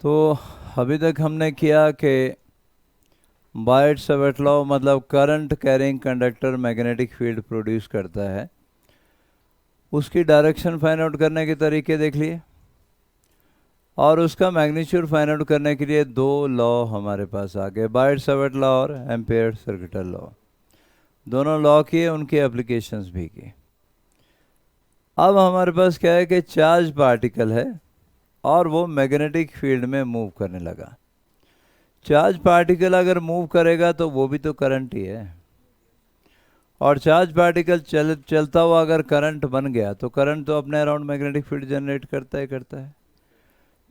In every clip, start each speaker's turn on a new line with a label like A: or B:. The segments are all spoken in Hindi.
A: तो अभी तक हमने किया कि बायट-सावर्त लॉ मतलब current carrying conductor magnetic field produce करता है, उसकी डायरेक्शन फाइंड आउट करने के तरीके देख लिए और उसका मैग्नीट्यूड फाइंड आउट करने के लिए दो लॉ हमारे पास आ गए, बायट-सावर्त लॉ और एम्पेयर-सर्किटल लॉ। दोनों लॉ किए, उनकी एप्लीकेशंस भी की। अब हमारे पास क्या है कि चार्ज पार्टिकल है और वो मैग्नेटिक फील्ड में मूव करने लगा। चार्ज पार्टिकल अगर मूव करेगा तो वो भी तो करंट ही है, और चार्ज पार्टिकल चलता हुआ अगर करंट बन गया तो करंट तो अपने अराउंड मैग्नेटिक फील्ड जनरेट करता है।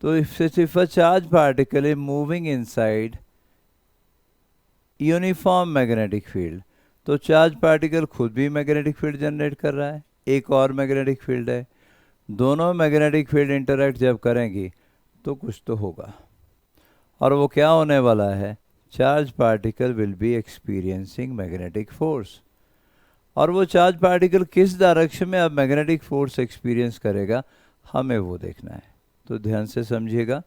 A: तो if a charge particle is moving inside uniform magnetic field, तो चार्ज पार्टिकल खुद भी मैग्नेटिक फील्ड जनरेट कर रहा है, एक और मैग्नेटिक फील्ड है, दोनों मैग्नेटिक फील्ड इंटरैक्ट जब करेंगी तो कुछ तो होगा, और वो क्या होने वाला है? Charge particle will be experiencing magnetic force. और वो चार्ज पार्टिकल किस डायरेक्शन में अब मैग्नेटिक फोर्स एक्सपीरियंस करेगा, हमें वो देखना है। तो ध्यान से समझिएगा।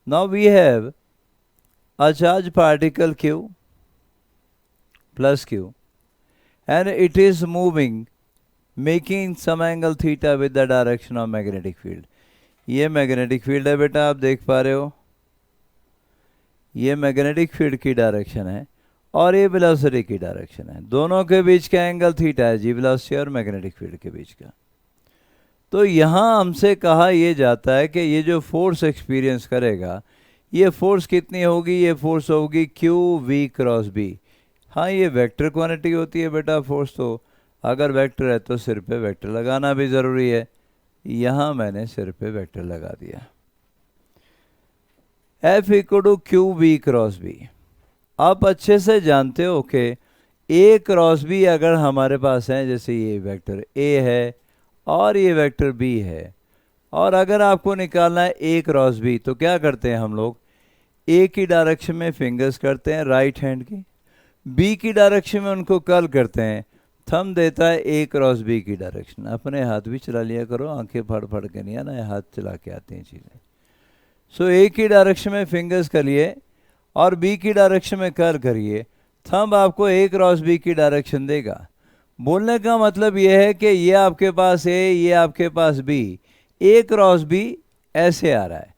A: Now we have a charge particle Q plus Q and it is moving making some angle theta with the direction of magnetic field। ये मैग्नेटिक फील्ड है बेटा, आप देख पा रहे हो, ये मैग्नेटिक फील्ड की डायरेक्शन है और ये वेलोसिटी की डायरेक्शन है। दोनों के बीच का एंगल थीटा है जी, वेलोसिटी और मैग्नेटिक फील्ड के बीच का। तो यहाँ हमसे कहा यह जाता है कि ये जो फोर्स एक्सपीरियंस करेगा, ये फोर्स कितनी होगी? ये फोर्स होगी क्यू वी क्रॉस बी। हाँ, ये वेक्टर क्वांटिटी होती है बेटा फोर्स, तो अगर वेक्टर है तो सिर पे वेक्टर लगाना भी ज़रूरी है। यहाँ मैंने सिर पे वेक्टर लगा दिया। F equal to Q V cross B. आप अच्छे से जानते हो कि ए क्रॉस बी अगर हमारे पास है, जैसे ये वेक्टर ए है और ये वेक्टर बी है, और अगर आपको निकालना है ए क्रॉस बी, तो क्या करते हैं हम लोग? ए की डायरेक्शन में फिंगर्स करते हैं राइट हैंड की, बी की डायरेक्शन में उनको कर्ल करते हैं, थंब देता है ए क्रॉस बी की डायरेक्शन। अपने हाथ भी चला लिया करो, आंखें फड़ फड़ के नहीं आना, हाथ चला के आती हैं चीज़ें। सो ए की डायरेक्शन में फिंगर्स करिए और बी की डायरेक्शन में कर्ल करिए, थंब आपको ए क्रॉस बी की डायरेक्शन देगा। बोलने का मतलब ये है कि ये आपके पास ए, ये आपके पास बी, ए क्रॉस बी ऐसे आ रहा है,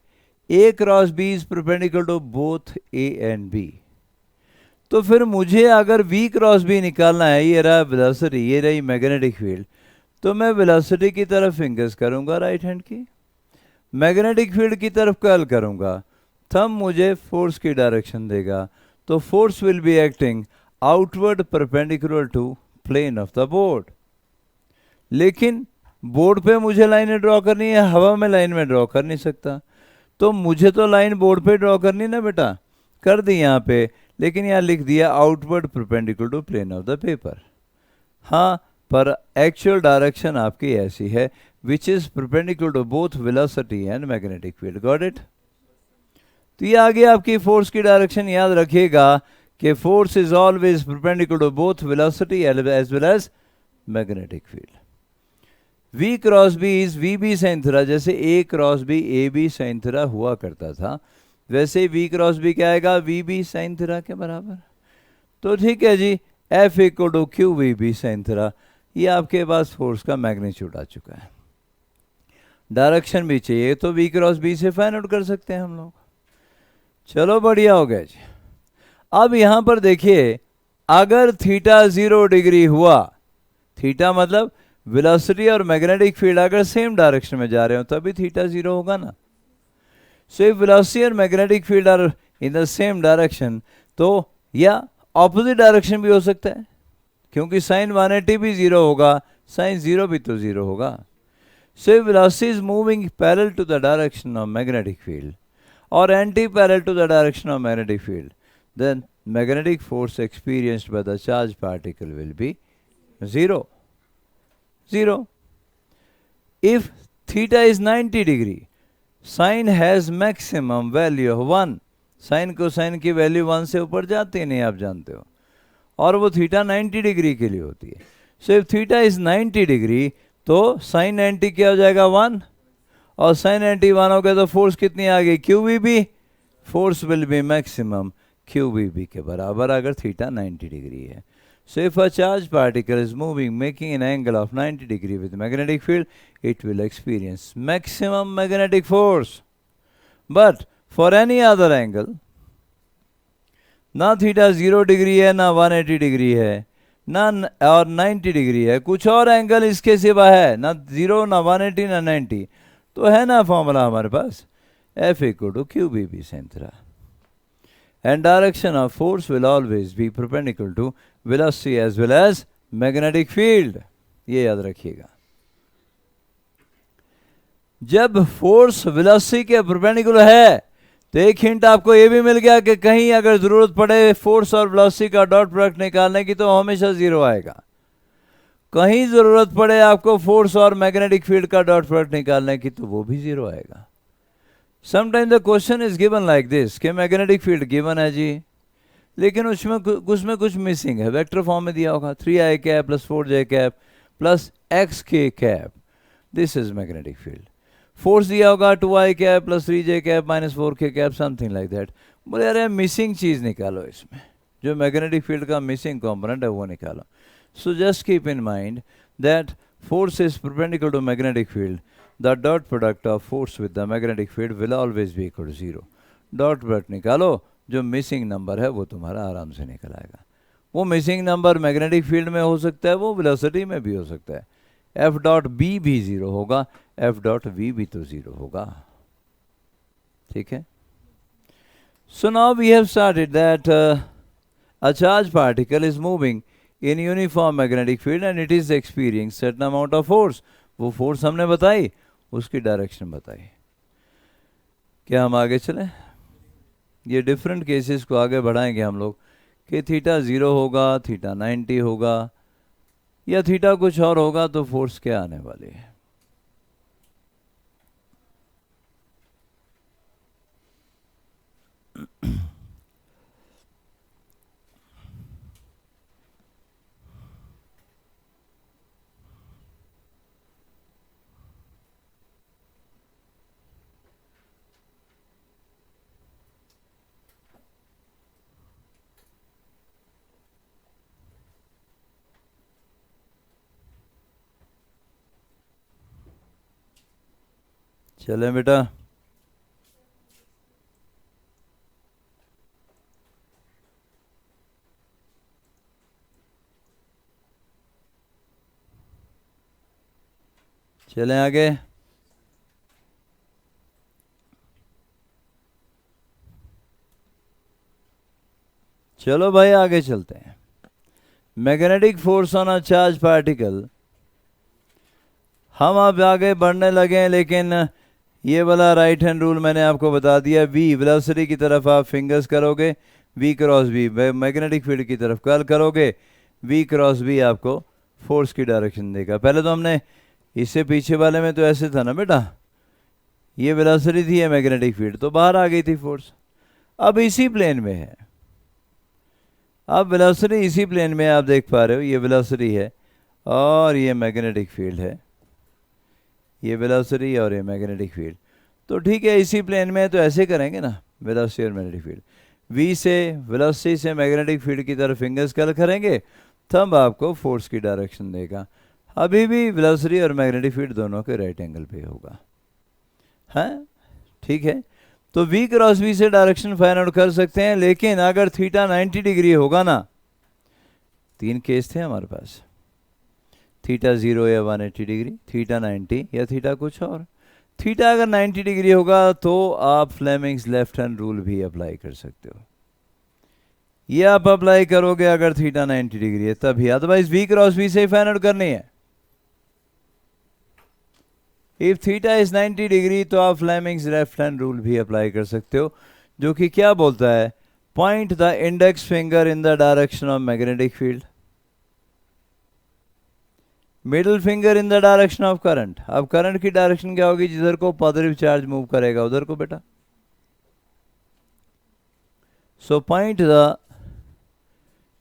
A: A cross B is perpendicular to both A and B. तो फिर मुझे अगर वी क्रॉस बी निकालना है, ये रहा वेलोसिटी, ये रही मैग्नेटिक फील्ड, तो मैं वेलोसिटी की तरफ फिंगर्स करूंगा राइट हैंड की, मैग्नेटिक फील्ड की तरफ कर्ल करूंगा, थंब मुझे फोर्स की डायरेक्शन देगा। तो force will be acting outward perpendicular to plane of the board. लेकिन बोर्ड पे मुझे लाइनें ड्रॉ करनी है, हवा में लाइन में ड्रॉ कर नहीं सकता, तो मुझे तो लाइन बोर्ड पे ड्रॉ करनी ना बेटा, कर दी यहाँ पे, लेकिन यहाँ लिख दिया outward perpendicular to plane of the paper. हाँ, पर एक्चुअल डायरेक्शन आपकी ऐसी है which is perpendicular to both velocity and magnetic field. Got it? तो ये आगे आपकी फोर्स की डायरेक्शन याद रखिएगा कि force is always perpendicular to both velocity as well as magnetic field. V cross B is V B sine theta, जैसे A cross B A B sine theta हुआ करता था, वैसे ही V क्रॉस बी क्या आएगा? वी बी साइन थीटा के बराबर। तो ठीक है जी, F equal to Q V B sine theta, ये आपके पास फोर्स का मैग्नीट्यूड आ चुका है। डायरेक्शन भी चाहिए तो V क्रॉस बी से फाइंड आउट कर सकते हैं हम लोग। चलो बढ़िया हो गया जी। अब यहां पर देखिए, अगर थीटा 0 डिग्री हुआ, थीटा मतलब वेलोसिटी और मैग्नेटिक फील्ड अगर सेम डायरेक्शन में जा रहे हो तभी थीटा 0 होगा ना। सो इफ वेलोसिटी और magnetic field are in the same direction, तो या ऑपोजिट डायरेक्शन भी हो सकता है, क्योंकि साइन 180 भी 0 होगा, साइन 0 भी तो 0 होगा। So if velocity is moving parallel to the direction of magnetic field or anti-parallel to the direction of magnetic field, then magnetic force experienced by the charged particle will be 0. If theta is 90 degree, sin has maximum value of 1. sin को sin की वैल्यू 1 से ऊपर जाती नहीं, आप जानते हो, और वो थीटा 90 डिग्री के लिए होती है। So if theta is 90 degree, तो sin 90 क्या हो जाएगा? 1, और sin 91 हो गया, तो फोर्स कितनी आ गई? Q V B force will be maximum QBB के बराबर अगर थीटा 90 डिग्री है. So if a charged particle is moving making an angle of 90 degree with magnetic field, it will experience maximum magnetic force. But for any other angle, ना थीटा 0 डिग्री है ना 180 डिग्री है ना और 90 डिग्री है, कुछ और एंगल इसके सिवा है, ना 0 ना 180 ना 90, तो है ना फॉर्मूला हमारे पास F = QBB सेंथरा. And direction of force will always be perpendicular to velocity as well as magnetic field. ये याद रखिएगा. जब फोर्स वेलोसिटी के परपेंडिकुलर है तो एक हिंट आपको ये भी मिल गया कि कहीं अगर जरूरत पड़े फोर्स और वेलोसिटी का डॉट प्रोडक्ट निकालने की तो हमेशा जीरो आएगा. कहीं जरूरत पड़े आपको फोर्स और मैग्नेटिक फील्ड का डॉट प्रोडक्ट निकालने की तो वो भी जीरो आएगा. Sometime the question is given like this कि मैग्नेटिक फील्ड गिवन है जी, लेकिन उसमें कुछ मिसिंग है. वेक्टर फॉर्म में दिया होगा 3i cap plus 4j cap plus xk cap, this is magnetic field. Force दिया होगा 2i cap plus 3j cap minus 4k cap, something like that. बोले यार मिसिंग चीज निकालो, इसमें जो मैग्नेटिक फील्ड का मिसिंग कंपोनेंट है वो निकालो. So just keep in mind that force is perpendicular to magnetic field. The dot product of force with the magnetic field will always be equal to 0. Dot product निकालो, जो मिसिंग नंबर है वो तुम्हारा आराम से निकल आएगा. वो मिसिंग नंबर मैग्नेटिक फील्ड में हो सकता है, वो वेलोसिटी में भी हो सकता है. F डॉट बी भी 0 होगा, F डॉट वी भी तो 0 होगा. ठीक है. So now we have started that a charged particle is moving in uniform magnetic field and it is experiencing certain amount of force. वो फोर्स हमने बताई, उसकी डायरेक्शन बताई. क्या हम आगे चलें? ये डिफरेंट केसेस को आगे बढ़ाएंगे हम लोग कि थीटा 0 होगा, थीटा 90 होगा या थीटा कुछ और होगा तो फोर्स क्या आने वाली है. चलें बेटा. चलें आगे. चलो भाई आगे चलते हैं. Magnetic force on a charge particle. हम अब आगे बढ़ने लगे हैं, लेकिन ये वाला राइट हैंड रूल मैंने आपको बता दिया. वी वेलोसिटी की तरफ आप फिंगर्स करोगे, V cross V magnetic field की तरफ कर्ल करोगे, वी क्रॉस वी आपको फोर्स की डायरेक्शन देगा. पहले तो हमने इससे पीछे वाले में तो ऐसे था ना बेटा, ये वेलोसिटी थी, ये मैग्नेटिक फील्ड, तो बाहर आ गई थी फोर्स. अब इसी प्लेन में है. अब वेलोसिटी इसी प्लेन में आप देख पा रहे हो, ये वेलोसिटी है और ये मैग्नेटिक फील्ड है. ये वेलोसिटी और ये मैग्नेटिक फील्ड, तो ठीक है इसी प्लेन में है तो ऐसे करेंगे ना, वेलोसिटी और मैग्नेटिक फील्ड. वी से वेलोसिटी से मैग्नेटिक फील्ड की तरफ फिंगर्स कर्ल करेंगे, तब आपको फोर्स की डायरेक्शन देगा. अभी भी वेलोसिटी और मैग्नेटिक फील्ड दोनों के राइट एंगल पे होगा. हाँ ठीक है. तो वी क्रॉस वी से डायरेक्शन फाइंड आउट कर सकते हैं, लेकिन अगर थीटा 90 डिग्री होगा ना, तीन केस थे हमारे पास, थीटा 0 या 180 डिग्री, थीटा 90 या थीटा कुछ और. थीटा अगर 90 डिग्री होगा तो आप फ्लेमिंग्स लेफ्ट हैंड रूल भी अप्लाई कर सकते हो. ये आप अप्लाई करोगे अगर थीटा 90 डिग्री है तभी, अदरवाइज वी क्रॉस वी से फाइंड आउट करनी है. इफ थीटा इज 90 डिग्री तो आप फ्लेमिंग्स लेफ्ट हैंड रूल भी अप्लाई कर सकते हो, जो कि क्या बोलता है, point the index finger in the direction of magnetic field, middle finger in the direction of current. अब करंट की डायरेक्शन क्या होगी, जिधर को पॉजिटिव चार्ज मूव करेगा उधर को बेटा. सो पॉइंट द,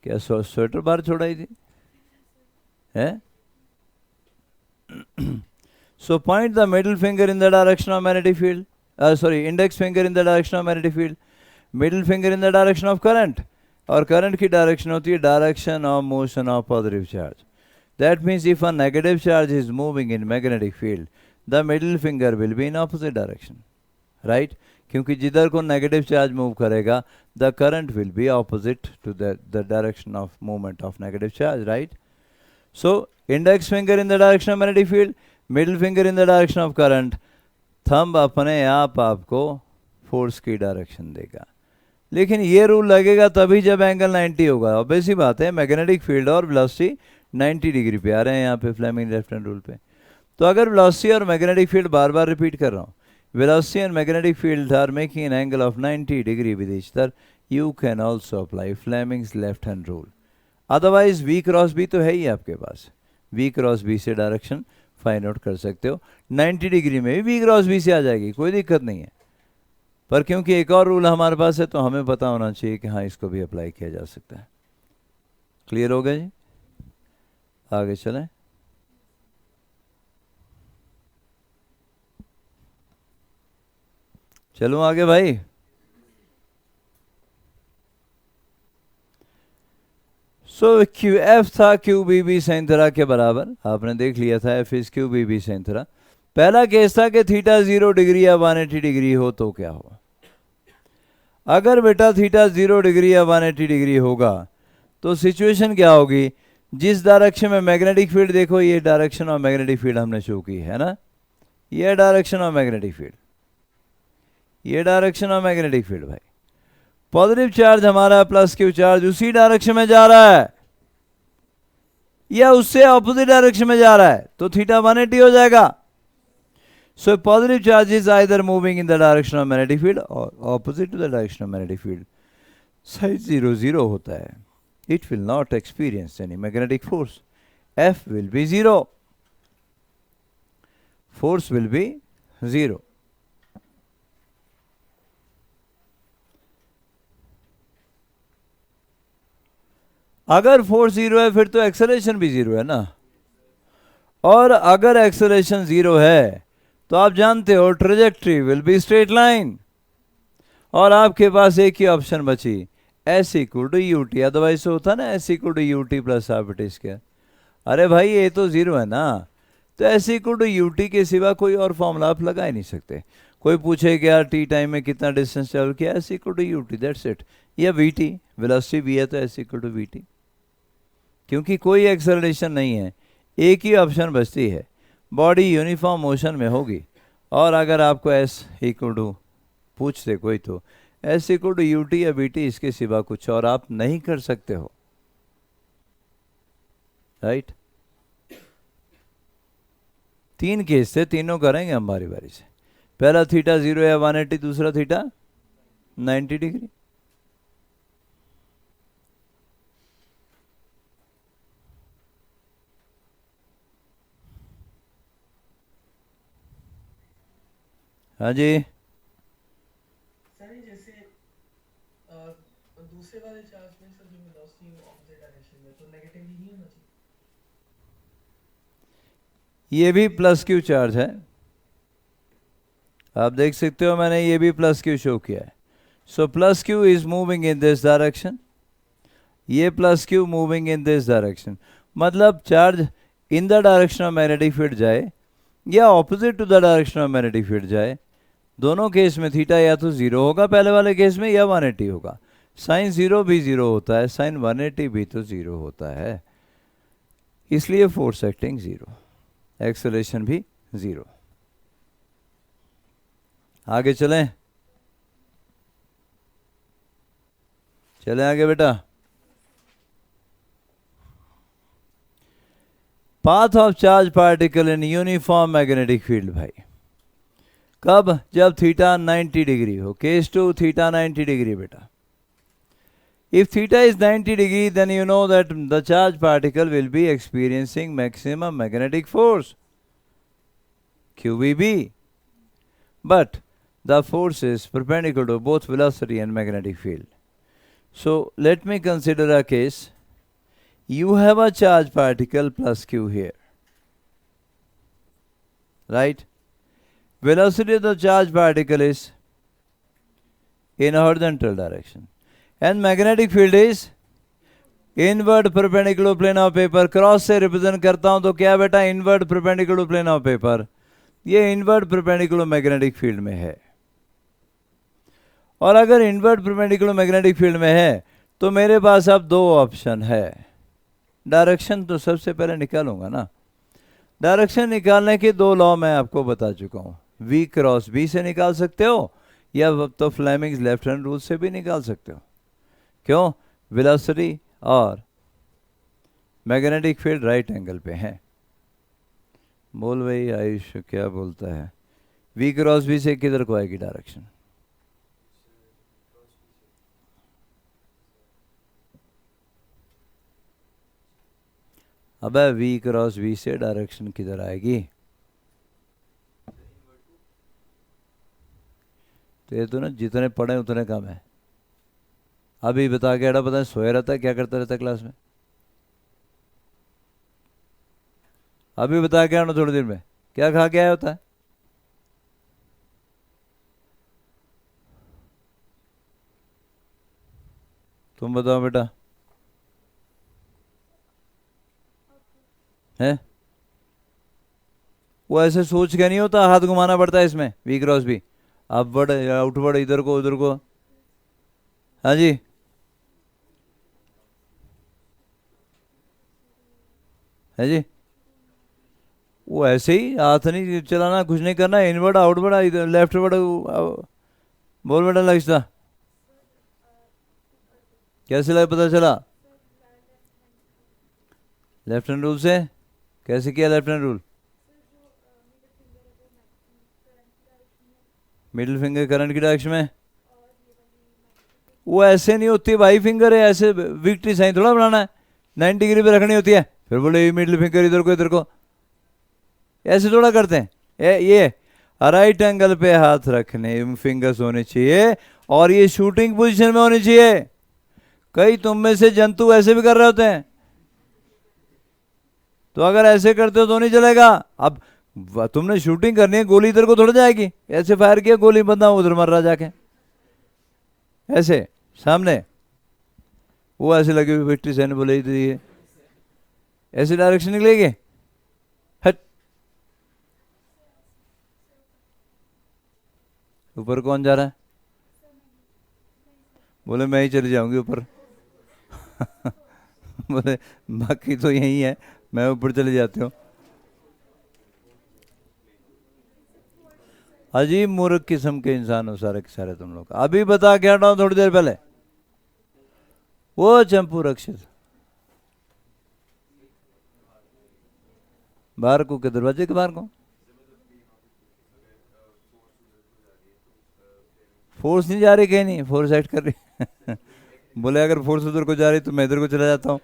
A: क्या स्वेटर बार छोड़ाई थी है. So point the middle finger in the direction of magnetic field, sorry, index finger in the direction of magnetic field. Middle finger in the direction of current, और करंट की डायरेक्शन होती है direction of motion of positive charge. That means if a negative charge is moving in magnetic field, the middle finger will be in opposite direction, right. क्योंकि जिधर को नेगेटिव चार्ज मूव करेगा, the current will be opposite to the direction of movement of negative charge, right. So index finger in the direction of magnetic field, middle finger in the direction of current. Thumb अपने आप आपको फोर्स की डायरेक्शन देगा. लेकिन ये रूल लगेगा तभी जब एंगल 90 होगा. ऑब्वियस सी बात है, मैग्नेटिक फील्ड और वेलोसिटी 90 डिग्री पे आ रहे हैं यहाँ पे फ्लेमिंग लेफ्ट हैंड रूल पे. तो अगर वेलोसिटी और मैग्नेटिक फील्ड, बार बार रिपीट कर रहा हूँ, velocity and magnetic field are making an angle of 90 degree with each other, you can also apply Fleming's left hand rule. Otherwise V cross B तो है ही आपके पास, वी क्रॉस बी से डायरेक्शन फाइंड आउट कर सकते हो. 90 डिग्री में भी वी क्रॉस बी से आ जाएगी, कोई दिक्कत नहीं है. पर क्योंकि एक और रूल हमारे पास है तो हमें पता होना चाहिए कि हाँ इसको भी अप्लाई किया जा सकता है. क्लियर हो गया जी? आगे चलें. चलो आगे भाई. सो क्यू एफ था Q B B sine theta के बराबर, आपने देख लिया था F is Q B B sine theta. पहला केस था कि थीटा 0 डिग्री या 180 डिग्री हो तो क्या हो. अगर बेटा थीटा 0 डिग्री या 180 डिग्री होगा तो सिचुएशन क्या होगी, जिस डायरेक्शन में मैग्नेटिक फील्ड, देखो ये डायरेक्शन ऑफ मैग्नेटिक फील्ड हमने शो की है ना, ये डायरेक्शन ऑफ मैग्नेटिक फील्ड, ये डायरेक्शन ऑफ मैग्नेटिक फील्ड. भाई पॉजिटिव चार्ज हमारा प्लस क्यू चार्ज उसी डायरेक्शन में जा रहा है या उससे ऑपोजिट डायरेक्शन में जा रहा है, तो थीटा 180 हो जाएगा. So positive charge is either moving in the direction of magnetic field or opposite to the direction of magnetic field. Size 0 0 होता है. It will not experience any magnetic force. F will be 0. Force will be 0. अगर फोर्स 0 है फिर तो एक्सेलरेशन भी 0 है ना, और अगर एक्सेलरेशन 0 है तो आप जानते हो trajectory will be straight line, और आपके पास एक ही ऑप्शन बची, S equal to U T. Otherwise होता ना S equal to U T plus half T square. अरे भाई ये तो 0 है ना, तो S equal to U T के सिवा कोई और फॉर्मूला आप लगा ही नहीं सकते. कोई पूछे क्या टी टाइम में कितना डिस्टेंस ट्रेवल किया, S equal to U T, that's it. या वी टी, वेलोसिटी भी है तो S equal to V T. क्योंकि कोई एक्सेलरेशन नहीं है, एक ही ऑप्शन बचती है, बॉडी यूनिफॉर्म मोशन में होगी. और अगर आपको एस इक्वल टू पूछते कोई तो S equal to U T या बी टी, इसके सिवा कुछ और आप नहीं कर सकते हो, राइट. 3 केस थे, तीनों करेंगे हम बारी बारी से. पहला थीटा 0 या 180, दूसरा थीटा 90 डिग्री. हाँ जी.
B: सर जैसे दूसरे वाले चार्ज में सर जो वेलोसिटी ऑपोजिट डायरेक्शन में, तो नेगेटिव ही नहीं होना चाहिए.
A: ये भी प्लस क्यू चार्ज है, आप देख सकते हो मैंने ये भी प्लस क्यू शो किया है. So plus Q is moving in this direction, ये plus Q moving in this direction. मतलब charge in the direction of magnetic field जाए या opposite to the direction of magnetic field जाए, दोनों केस में थीटा या तो 0 होगा पहले वाले केस में, या 180 होगा. साइन 0 भी 0 होता है, साइन 180 भी तो 0 होता है. इसलिए फोर्स एक्टिंग 0, एक्सेलरेशन भी 0. आगे चलें, चलें आगे बेटा. Path of charge particle in uniform magnetic field. भाई कब, जब थीटा 90 डिग्री हो. केस 2 थीटा 90 डिग्री बेटा. If theta is 90 degree, then you know that the charged particle will be experiencing maximum magnetic force, QVB. But the force is perpendicular to both velocity and magnetic field. So let me consider a case. You have a charged particle plus Q here, right? Velocity of the charged particle is in horizontal direction. And magnetic field is inward perpendicular plane of paper. Cross से रिप्रेजेंट करता हूं तो क्या बेटा, inward perpendicular plane of paper, ये इनवर्ड परपेंडिकुलर मैग्नेटिक फील्ड में है। और अगर इनवर्ड परपेंडिकुलर मैग्नेटिक फील्ड में है तो मेरे पास अब दो ऑप्शन है। डायरेक्शन तो सबसे पहले निकालूंगा ना। डायरेक्शन निकालने के दो लॉ मैं आपको बता चुका हूं। V क्रॉस B से निकाल सकते हो, या तो फ्लेमिंग्स लेफ्ट हैंड रूल से भी निकाल सकते हो। क्यों? वेलोसिटी और मैग्नेटिक फील्ड राइट एंगल पे हैं। बोल भाई आयुष क्या बोलता है? V क्रॉस B से किधर को आएगी डायरेक्शन? अबे V क्रॉस B से डायरेक्शन किधर आएगी? तो ये तो ना जितने पढ़े उतने कम है। अभी बता के पता है सोया रहता है, क्या करता रहता है क्लास में? अभी बता के आना थोड़ी देर में क्या खा के आया होता है? तुम बताओ बेटा, है? वो ऐसे सोच के नहीं होता, हाथ घुमाना पड़ता है इसमें। V cross B, upward outward, इधर को उधर को। हाँ जी, है जी। वो ऐसे ही हाथ नहीं चलाना, कुछ नहीं करना, इनवर्ड आउटवर्ड, इधर लेफ्ट वर्ड। बोल बेटा लक्षिता, कैसे लगा पता चला? लेफ्ट हैंड रूल से। कैसे किया left hand rule? Middle finger current की डायरेक्शन में। वो ऐसे नहीं होती भाई, फिंगर है ऐसे विक्ट्री साइन थोड़ा बनाना है, 90 डिग्री पे रखनी होती है। फिर बोले मिडिल फिंगर इधर को इधर को, ऐसे थोड़ा करते हैं। ये राइट एंगल पे हाथ रखने फिंगर्स होने चाहिए, और ये शूटिंग पोजीशन में होनी चाहिए। कई तुम में से जंतु ऐसे भी कर रहे होते हैं, तो अगर ऐसे करते हो तो नहीं चलेगा। अब तुमने शूटिंग करनी है, गोली इधर को थोड़ा जाएगी। ऐसे फायर किया, गोली बंदा उधर मर रहा जाके, ऐसे सामने। वो ऐसे लगे हुए विक्ट्री साइन, बोले ये ऐसे डायरेक्शन निकलेगी। हट, ऊपर कौन जा रहा है? बोले मैं ही चली जाऊंगी ऊपर। बोले बाकी तो यही है, मैं ऊपर चले जाती हूँ। अजीब मूर्ख किस्म के इंसान हो सारे के सारे तुम लोग। अभी बता के हटाओ थोड़ी देर पहले, वो चंपू रक्षित बाहर को के दरवाजे के बाहर को। फोर्स नहीं जा रही, कहीं नहीं फोर्स एक्ट कर रही। बोले अगर फोर्स उधर को जा रही तो मैं इधर को चला जाता हूँ,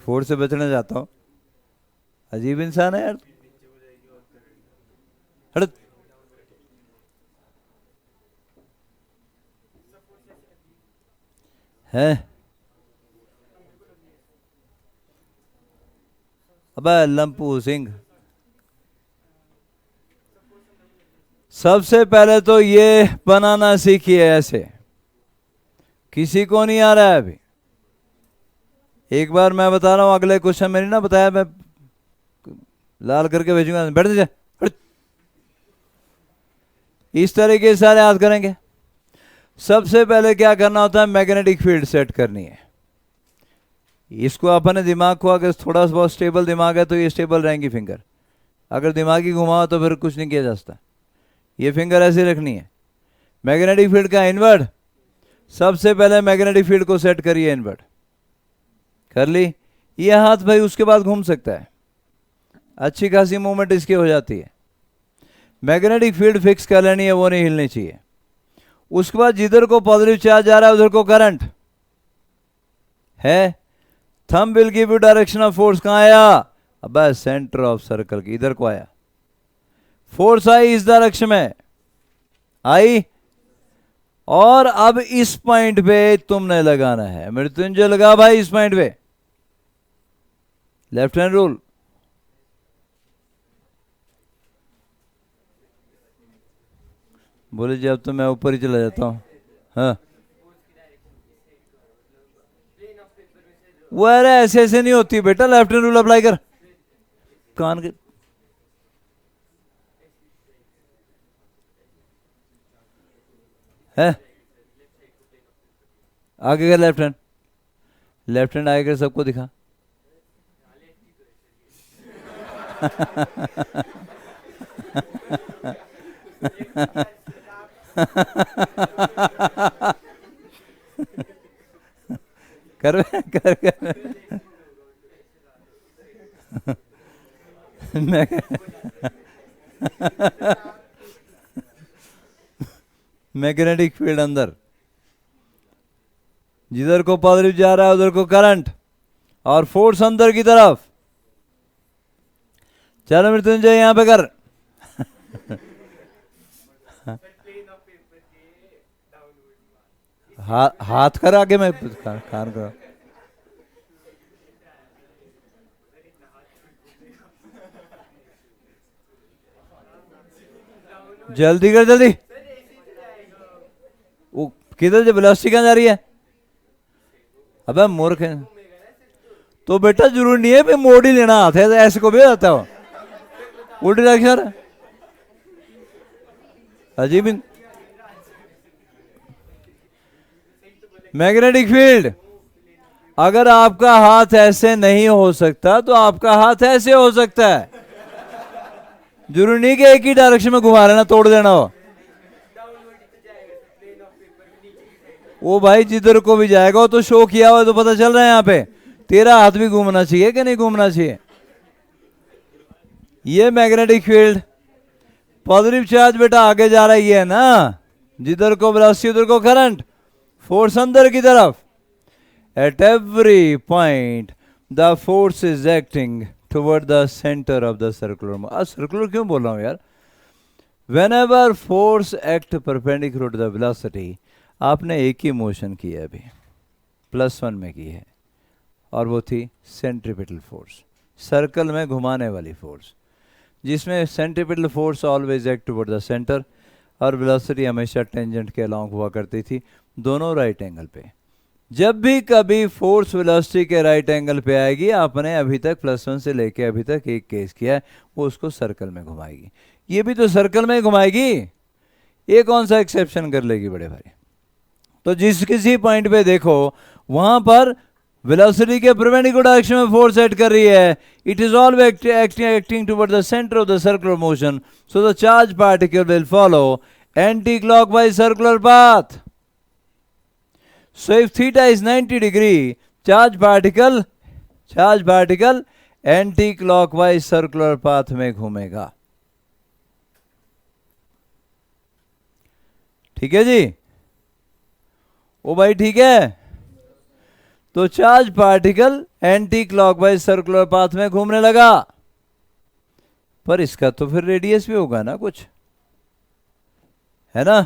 A: फोर्स से बचना चाहता हूँ। अजीब इंसान है यार। हट, है? अबे लंपू सिंह, सबसे पहले तो ये बनाना सीखिए ऐसे। किसी को नहीं आ रहा है अभी। एक बार मैं बता रहा हूं, अगले क्वेश्चन में नहीं ना बताया, मैं लाल करके भेजूंगा, बैठ जा। इस तरीके से सारे याद करेंगे। सबसे पहले क्या करना होता है, मैग्नेटिक फील्ड सेट करनी है। इसको अपने दिमाग को, अगर थोड़ा सा बहुत स्टेबल दिमाग है तो ये स्टेबल रहेंगी फिंगर। अगर दिमागी घुमाओ तो फिर कुछ नहीं किया जा सकता। ये फिंगर ऐसे रखनी है। मैग्नेटिक फील्ड का इनवर्ड, सबसे पहले मैग्नेटिक फील्ड को सेट करिए इनवर्ड। कर ली? ये हाथ भाई उसके बाद घूम सकता है, अच्छी खासी मूवमेंट इसकी हो जाती है। मैग्नेटिक फील्ड फिक्स कर लेनी है, वो नहीं हिलनी चाहिए। उसके बाद जिधर को पॉजिटिव चार्ज जा रहा है उधर को करंट है। Thumb will give you direction of force. कहां आया? अब सेंटर ऑफ सर्कल की इधर को आया। फोर्स आई इस डायरेक्शन में आई, और अब इस पॉइंट पे तुमने लगाना है। मृत्युंजय लगा भाई इस पॉइंट पे, लेफ्ट हैंड रूल। बोले जी अब तो मैं ऊपर ही चला जाता हूं। हाँ, वो अरे ऐसे ऐसे नहीं होती बेटा, लेफ्ट हैंड रूल अप्लाई कर कान के। है आगे कर लेफ्ट हैंड, लेफ्ट हैंड आगे कर, सबको दिखा। कर कर कर मैग्नेटिक फील्ड अंदर, जिधर को पॉजिटिव जा रहा है उधर को करंट, और फोर्स अंदर की तरफ। चलो मृत्युंजय यहां पे कर। हाथ कर आगे, मैं कान कर। जल्दी कर जल्दी। वो किधर जो वेलोसिटी कहां जा रही है? अबे मूर्ख है। तो बेटा जरूरी नहीं है मोड़ ही लेना हाथ है, तो ऐसे को भी हो जाता हो उल्टी डायरेक्शन। अजीब मैग्नेटिक फील्ड। अगर आपका हाथ ऐसे नहीं हो सकता तो आपका हाथ ऐसे हो सकता है। जरूरी नहीं कि एक ही डायरेक्शन में घुमा लेना, तोड़ देना हो। वो भाई जिधर को भी जाएगा वो तो शो किया हुआ तो पता चल रहा है। यहाँ पे तेरा हाथ भी घूमना चाहिए कि नहीं घूमना चाहिए? ये मैग्नेटिक फील्ड, पॉजिटिव चार्ज बेटा आगे जा रहा है, ये है ना, जिधर को वेलोसिटी उधर को करंट, फोर्स अंदर की तरफ। At every point the force is acting toward the centre of the circular. आज सर्कुलर क्यों बोल रहा हूं यार? Whenever force act perpendicular to the velocity, आपने एक ही मोशन की है अभी, +1 में की है, और वो थी सेंट्रीपिटल फोर्स, सर्कल में घुमाने वाली फोर्स, जिसमें centripetal force always act toward the centre और वेलोसिटी हमेशा टेंजेंट के अलोंग हुआ करती थी, दोनों राइट एंगल पे। जब भी कभी फोर्स वेलोसिटी के राइट एंगल पे आएगी, आपने अभी तक +1 से लेके अभी तक एक केस किया है, वो उसको सर्कल में घुमाएगी। ये भी तो सर्कल में घुमाएगी, ये कौन सा एक्सेप्शन कर लेगी बड़े भाई? तो जिस किसी पॉइंट पे देखो वहां पर वेलोसिटी के परपेंडिकुलर डायरेक्शन में फोर्स एक्ट कर रही है, it is always acting toward the centre of the circular motion, so the charge particle will follow anti clockwise circular path. So if theta is 90 degree, charge particle anti-clockwise circular path में घूमेगा। ठीक है जी? ओ भाई ठीक है? तो charge particle anti clockwise circular path में घूमने लगा, पर इसका तो फिर रेडियस भी होगा ना कुछ, है ना?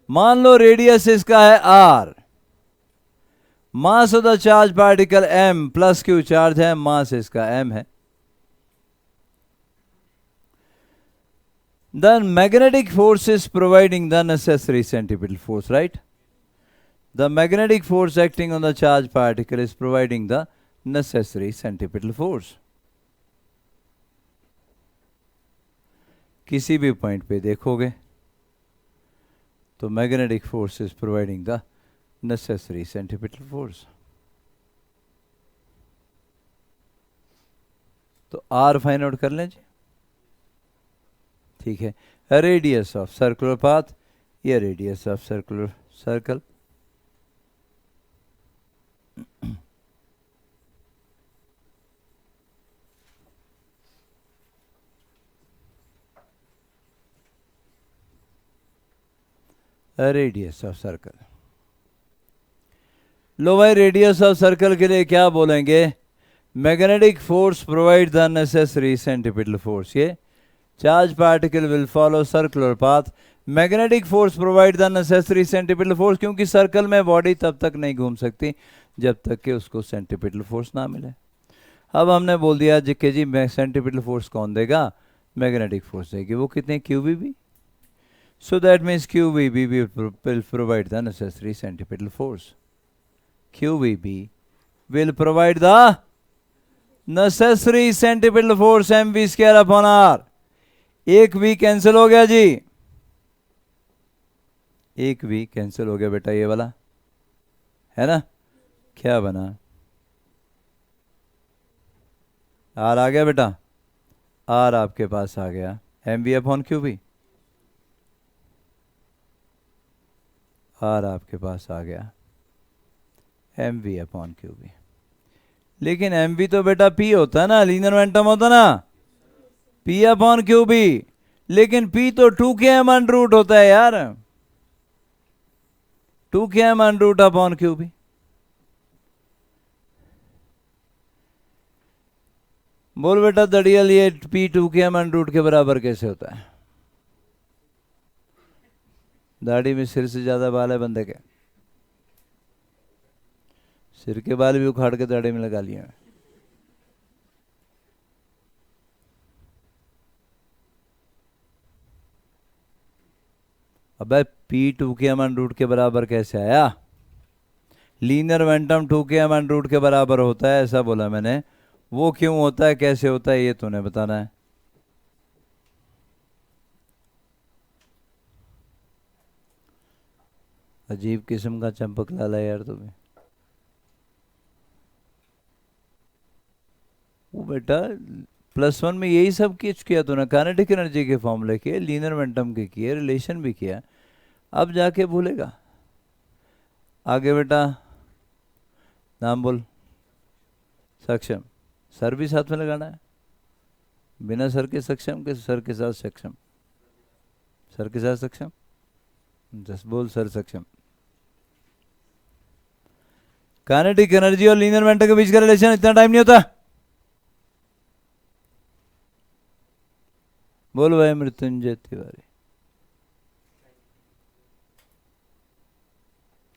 A: मान लो रेडियस इसका है r, mass of the charge particle m, plus Q charge है, मास इसका m है। The magnetic force is providing the necessary centripetal force, right? The magnetic force acting on the charge particle is providing the necessary centripetal force. किसी भी पॉइंट पे देखोगे तो magnetic force is providing the necessary centripetal force। तो R फाइंड आउट कर लें जी, ठीक है? रेडियस ऑफ सर्कुलर पाथ, ये radius of circular circle, radius of circle. लो भाई, रेडियस ऑफ सर्कल के लिए क्या बोलेंगे? Magnetic force provide the necessary centripetal force. ये charge particle will follow circular path, magnetic force provide the necessary centripetal force, क्योंकि सर्कल में बॉडी तब तक नहीं घूम सकती जब तक कि उसको सेंट्रीपिटल फोर्स ना मिले। अब हमने बोल दिया जी सेंट्रीपिटल फोर्स कौन देगा? मैग्नेटिक फोर्स देगी। वो कितने? QBB। So that means QVB will provide the necessary centripetal force. QVB will provide the necessary centripetal force mv square upon r. एक V कैंसिल हो गया जी, एक V कैंसिल हो गया बेटा, ये वाला है ना, क्या बना, R आ गया बेटा, R आपके पास आ गया mv अपॉन QV, R आपके पास आ गया mv अपॉन QV। लेकिन mv तो बेटा P होता है ना, लीनियर मोमेंटम होता ना, P अपॉन QV, लेकिन P तो 2km अंडर रूट होता है यार, 2km under root upon QV। बोल बेटा दड़ियल, ये P 2km अंडर रूट के बराबर कैसे होता है? दाढ़ी में सिर से ज्यादा बाल है बंदे के, सिर के बाल भी उखाड़ के दाढ़ी में लगा लिए हैं। अबे P 2km अंडर रूट के बराबर कैसे आया? Linear momentum 2km under root के बराबर होता है, ऐसा बोला मैंने, वो क्यों होता है, कैसे होता है, ये तूने बताना है। अजीब किस्म का चंपक लाला यार तुम्हें। वो बेटा +1 में यही सब कुछ किया तूने, काइनेटिक एनर्जी के फॉर्मूले किए, लीनियर मोमेंटम के किए, रिलेशन भी किया, अब जाके भूलेगा। आगे बेटा नाम बोल। सक्षम, सर भी साथ में लगाना है, बिना सर के सक्षम के सर के साथ सक्षम, सर के साथ सक्षम, जस्ट बोल सर सक्षम। काइनेटिक एनर्जी और लीनियर मोमेंटम के बीच का रिलेशन इतना टाइम नहीं होता। बोल भाई मृत्युंजय तिवारी।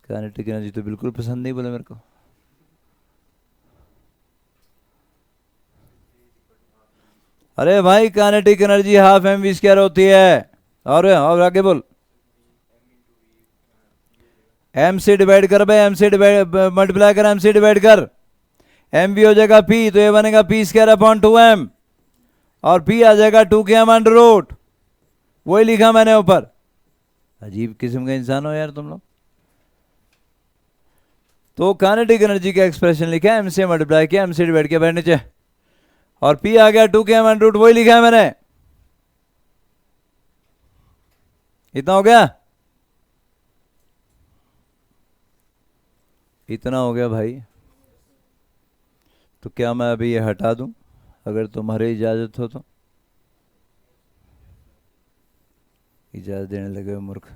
A: काइनेटिक एनर्जी तो बिल्कुल पसंद नहीं बोले मेरे को। अरे भाई kinetic energy half mv square होती है, और आगे बोल। m से डिवाइड कर भाई, m से डिवाइड मल्टीप्लाई कर, m से डिवाइड कर, mv हो जाएगा p, तो ये बनेगा p स्क्वायर अपॉन 2m, और p आ जाएगा 2km अंडर रूट, वही लिखा मैंने ऊपर। अजीब किस्म का इंसान हो यार तुम लोग। तो काइनेटिक एनर्जी का एक्सप्रेशन लिखा है, m से मल्टीप्लाई किया, m से डिवाइड किया, बैठ नीचे, और P आ गया 2km अंडर रूट, वही लिखा है मैंने। इतना हो गया, इतना हो गया भाई। तो क्या मैं अभी ये हटा दूं, अगर तुम्हारी इजाजत हो तो? इजाजत देने लगे हो मूर्ख।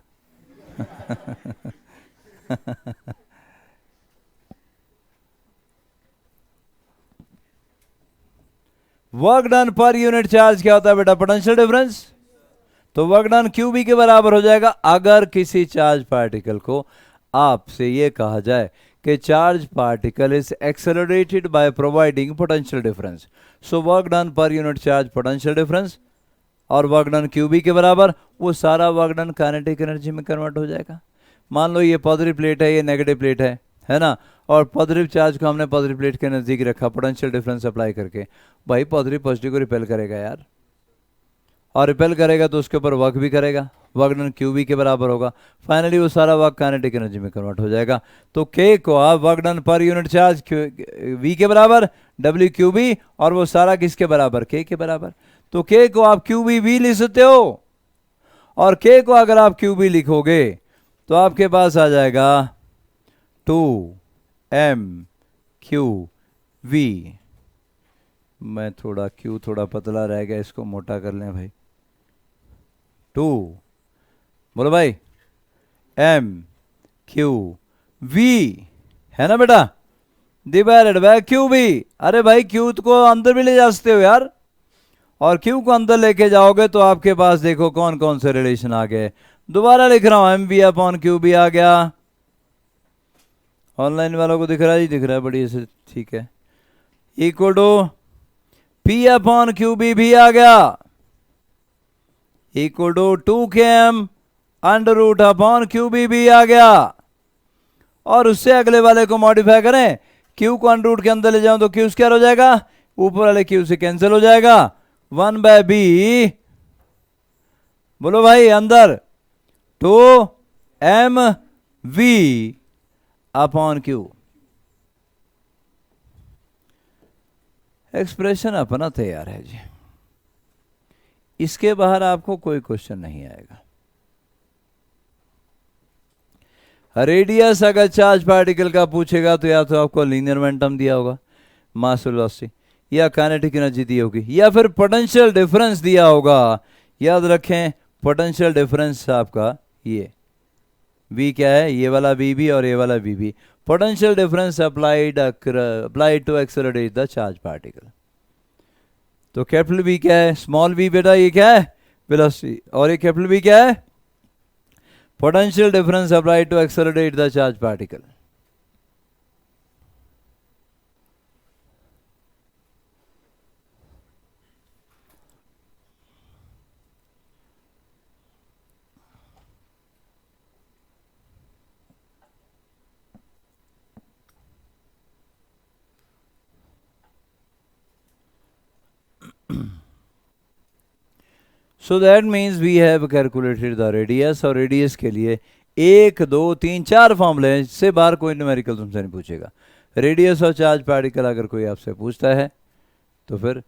A: Work done per unit charge क्या होता है बेटा? Potential difference. तो वर्क डन QB के बराबर हो जाएगा अगर किसी चार्ज पार्टिकल को आपसे ये कहा जाए कि charge particle is accelerated by providing potential difference. So work done per unit charge potential difference, और वर्क डन QB के बराबर, वो सारा वर्क डन काइनेटिक एनर्जी में कन्वर्ट हो जाएगा। मान लो ये पॉजिटिव प्लेट है, ये नेगेटिव प्लेट है ना, और पॉजिटिव चार्ज को हमने पॉजिटिव प्लेट के नज़दीक रखा पोटेंशियल डिफरेंस अप्लाई करके, भाई पॉजिटिव पॉजिटिव को रिपेल करेगा यार, और रिपेल करेगा तो उसके ऊपर वर्क भी करेगा, वर्क डन QB के बराबर होगा। फाइनली वो सारा वर्क काइनेटिक एनर्जी में कन्वर्ट हो जाएगा। तो K को आप work done per unit charge V के बराबर WQB, और वो सारा किसके बराबर? K के बराबर। तो K को आप QBV लिख सकते हो, और K को अगर आप QB लिखोगे तो आपके पास आ जाएगा 2mQV। मैं थोड़ा Q थोड़ा पतला रह गया, इसको मोटा कर लें भाई। 2 बोलो भाई mQV है ना बेटा, डिवाइडेड बाय QB। अरे भाई Q को अंदर भी ले जा सकते हो यार, और Q को अंदर लेके जाओगे तो आपके पास देखो कौन कौन से रिलेशन आ गए। दोबारा लिख रहा हूं, mV अपॉन QB आ गया। ऑनलाइन वालों को दिख रहा है जी? दिख रहा है, बढ़िया से, ठीक है। Equal to P upon QB भी आ गया, equal to 2km under root upon Q B भी आ गया, और उससे अगले वाले को मॉडिफाई करें, क्यू को अंडर रूट के अंदर ले जाऊं तो क्यू स्क्वायर हो जाएगा, ऊपर वाले क्यू से कैंसिल हो जाएगा, 1/b, बोलो भाई अंदर, 2mv अपॉन क्यू। एक्सप्रेशन अपना तैयार है जी, इसके बाहर आपको कोई क्वेश्चन नहीं आएगा। रेडियस अगर चार्ज पार्टिकल का पूछेगा तो या तो आपको लीनियर मोमेंटम दिया होगा, मास वेलोसिटी, या काइनेटिक एनर्जी दी होगी, या फिर पोटेंशियल डिफरेंस दिया होगा। याद रखें पोटेंशियल डिफरेंस आपका ये v क्या है, ये वाला v और ये वाला v। Potential difference applied to accelerate the charge particle. तो कैपिटल v क्या है, स्मॉल v बेटा ये क्या है, वेलोसिटी, और ये कैपिटल V क्या है, potential difference applied to accelerate the charge particle. So that means we have calculated the radius, और रेडियस के लिए 1 2 3 4 फॉर्मूले हैं, इससे बाहर कोई न्यूमेरिकल तुमसे नहीं पूछेगा। रेडियस और चार्ज पार्टिकल अगर कोई आपसे पूछता है तो फिर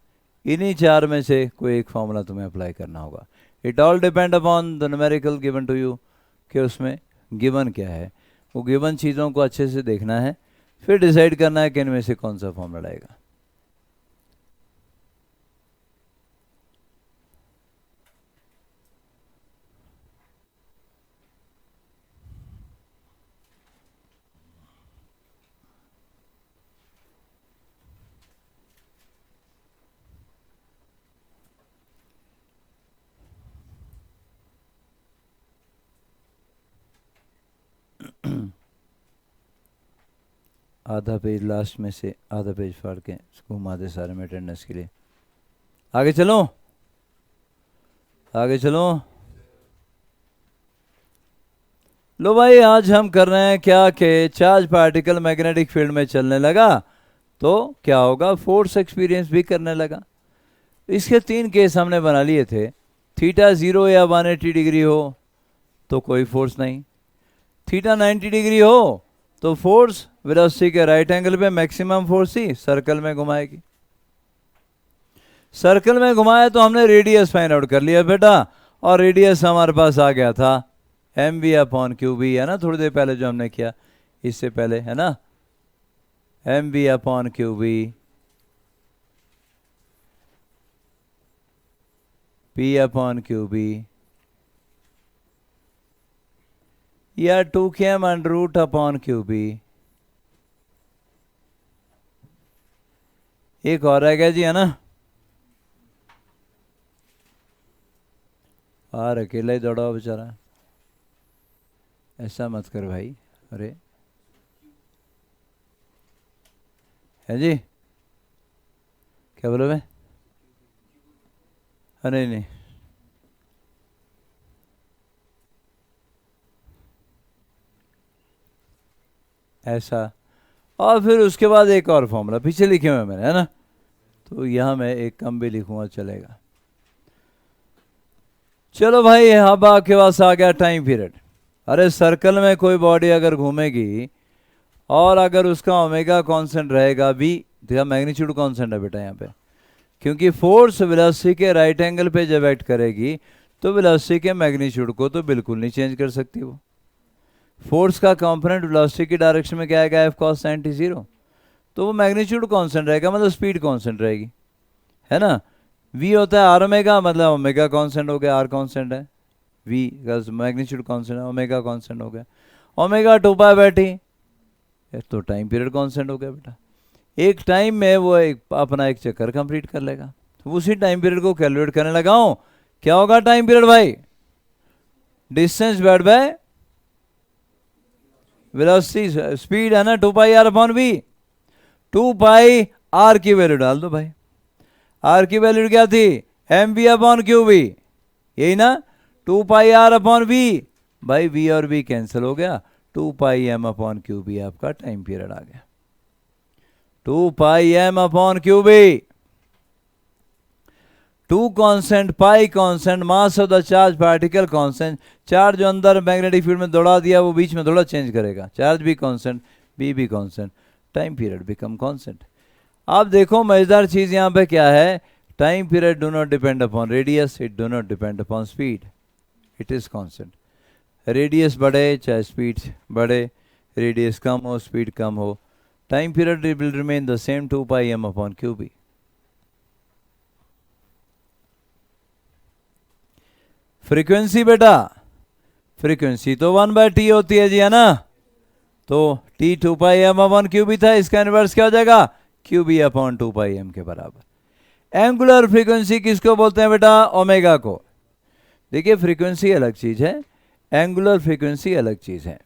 A: इन्हीं 4 में से कोई एक फॉर्मूला तुम्हें अप्लाई करना होगा। It all depend upon the numerical given to you, कि उसमें गिवन क्या है, वो गिवन चीज़ों को अच्छे से देखना है, फिर डिसाइड करना है कि इनमें से कौन सा फॉर्मूला आएगा। आधा पेज लास्ट में से आधा पेज फाड़ के घुमा दे सारे में अटेंडेंस के लिए। आगे चलो, आगे चलो। लो भाई, आज हम कर रहे हैं क्या कि चार्ज पार्टिकल मैग्नेटिक फील्ड में चलने लगा तो क्या होगा, फोर्स एक्सपीरियंस भी करने लगा। इसके 3 केस हमने बना लिए थे। थीटा 0 या 180 डिग्री हो तो कोई फोर्स नहीं, थीटा 90 डिग्री हो तो फोर्स वेलोसिटी के राइट एंगल पे मैक्सिमम फोर्स ही सर्कल में घुमाएगी। सर्कल में घुमाए तो हमने रेडियस फाइंड आउट कर लिया बेटा, और रेडियस हमारे पास आ गया था mv अपॉन क्यू बी, है ना, थोड़ी देर पहले जो हमने किया, इससे पहले, है ना, mv upon Q B p upon Q B, या 2km under root upon Q B. एक और है क्या जी, है ना, और अकेला ही दौड़ा बेचारा, ऐसा मत कर भाई। अरे है जी, क्या बोलो मैं, अरे नहीं, ऐसा। और फिर उसके बाद एक और फॉर्मूला पीछे लिखे हुए मैंने, है ना, तो यहाँ मैं एक कम भी लिखूंगा चलेगा। चलो भाई, अब आपके पास आ गया टाइम पीरियड। अरे सर्कल में कोई बॉडी अगर घूमेगी और अगर उसका ओमेगा कांस्टेंट रहेगा भी, तो मैग्नीट्यूड कांस्टेंट है बेटा यहाँ पे, क्योंकि फोर्स वेलोसिटी के राइट एंगल पे जब एक्ट करेगी तो वेलोसिटी के मैग्नीट्यूड को तो बिल्कुल नहीं चेंज कर सकती वो। फोर्स का कंपोनेंट वेलोसिटी की डायरेक्शन में क्या आएगा, एफ कॉस 90 0, तो वो मैग्नीट्यूड कांस्टेंट रहेगा, मतलब स्पीड कांस्टेंट रहेगी, है ना। v होता है आर ओमेगा, मतलब ओमेगा कांस्टेंट हो गया, आर कांस्टेंट है, v का मैग्नीट्यूड कांस्टेंट है, ओमेगा कांस्टेंट हो गया, ओमेगा 2π/t, तो टाइम पीरियड कांस्टेंट हो गया बेटा। एक टाइम में वो अपना एक चक्कर कंप्लीट कर लेगा, तो उसी टाइम पीरियड को कैलकुलेट करने लगा हूं। क्या होगा टाइम पीरियड भाई, distance divide by velocity, speed है ना, 2πr/v, 2πr की वैल्यू डाल दो भाई। r की वैल्यू क्या थी, mv/qv, यही ना, 2πr/v, भाई v और v कैंसिल हो गया, 2 pi m upon Q B आपका टाइम पीरियड आ गया, 2 pi m upon Q B. Two constant, pi constant, mass of the charge particle constant, charge जो अंदर मैग्नेटिक फील्ड में दौड़ा दिया वो बीच में थोड़ा चेंज करेगा, चार्ज भी कांस्टेंट, बी भी constant, time period become constant. अब देखो मजेदार चीज यहाँ पे क्या है, time period do not depend upon radius, it do not depend upon speed, it is constant. Radius बढ़े चाहे स्पीड बढ़े, रेडियस कम हो स्पीड कम हो, time period will remain the same, 2 pi m upon Q B. Frequency बेटा, फ्रीक्वेंसी तो 1/t होती है जी, है ना, तो t 2 pi m upon Q B था, इसका इनवर्स क्या हो जाएगा, Q B upon 2 pi m के बराबर। एंगुलर फ्रीक्वेंसी किसको बोलते हैं बेटा, ओमेगा को। देखिए फ्रीक्वेंसी अलग चीज है, एंगुलर फ्रीक्वेंसी अलग चीज है।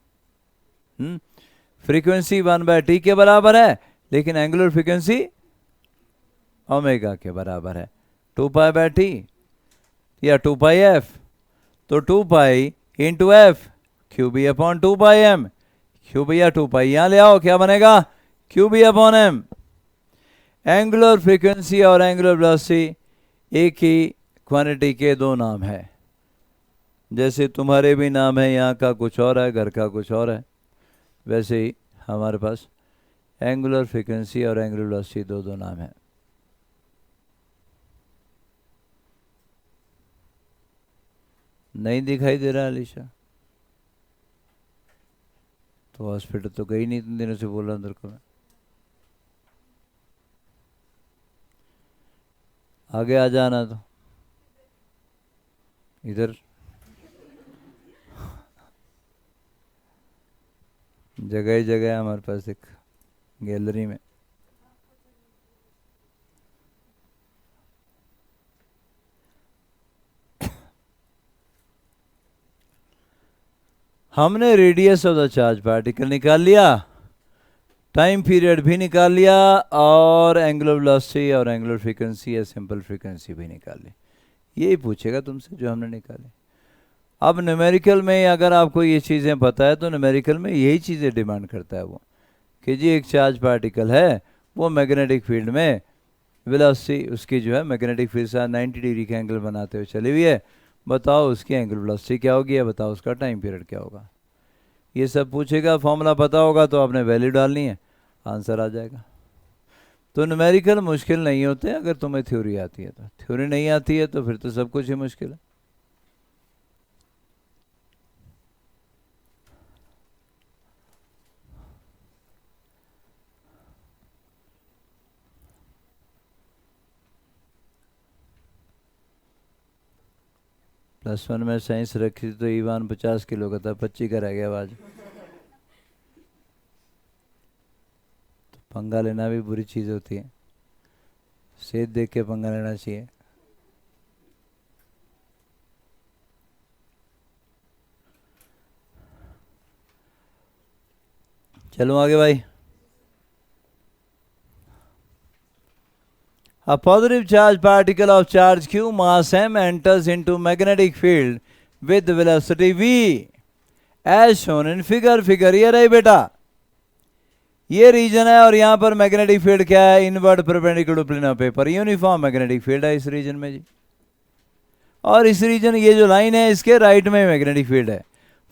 A: फ्रीक्वेंसी 1/t के बराबर है, लेकिन एंगुलर फ्रीक्वेंसी ओमेगा के बराबर है, 2 पाई t या 2 पाई f, तो 2 pi into F Q B upon 2 pi m, Q B या 2 पाई यहां ले आओ, क्या बनेगा, Q B upon m। Angular frequency और एंगुलर वेलोसिटी एक ही क्वांटिटी के दो नाम है, जैसे तुम्हारे भी नाम है, यहाँ का कुछ और है, घर का कुछ और है, वैसे ही हमारे पास एंगुलर फ्रीक्वेंसी और एंगुलर वेलोसिटी दो दो नाम है। नहीं दिखाई दे रहा अलीशा, तो हॉस्पिटल तो गई नहीं, इतने दिनों से बोल रहा हूं तेरे को मैं। आगे आ जाना, तो इधर जगह ही जगह है हमारे पास एक गैलरी में। हमने radius of the charge particle निकाल लिया, टाइम पीरियड भी निकाल लिया, और एंगुलर वेलोसिटी और एंगुलर फ्रीक्वेंसी या सिंपल फ्रीक्वेंसी भी निकाल ली। यही पूछेगा तुमसे जो हमने निकाले। अब न्यूमेरिकल में अगर आपको ये चीज़ें पता है तो न्यूमेरिकल में यही चीज़ें डिमांड करता है वो, कि जी एक चार्ज पार्टिकल है, वो मैग्नेटिक फील्ड में वेलोसिटी उसकी जो है मैग्नेटिक फील्ड से 90 डिग्री का एंगल बनाते हुए चली हुई है, बताओ उसकी एंगुलर वेलोसिटी क्या होगी, या बताओ उसका टाइम पीरियड क्या होगा। ये सब पूछेगा, फॉर्मूला पता होगा तो आपने वैल्यू डालनी है, आंसर आ जाएगा। तो न्यूमेरिकल मुश्किल नहीं होते अगर तुम्हें थ्योरी आती है, तो थ्योरी नहीं आती है तो फिर तो सब कुछ ही मुश्किल है। +1 में साइंस रखी तो ईवान 50 किलो का था, 25 का रह गया आज। तो पंगा लेना भी बुरी चीज़ होती है, सेहत देख के पंगा लेना चाहिए। चलो आगे भाई। A positive charge particle of charge q mass m enters into magnetic field with velocity v as shown in figure। Figure ये रही बेटा, ये रीजन है, और यहाँ पर मैग्नेटिक फील्ड क्या है, inward perpendicular to plane of paper, uniform magnetic field है इस रीजन में जी। और इस रीजन ये जो लाइन है इसके राइट में मैग्नेटिक फील्ड है।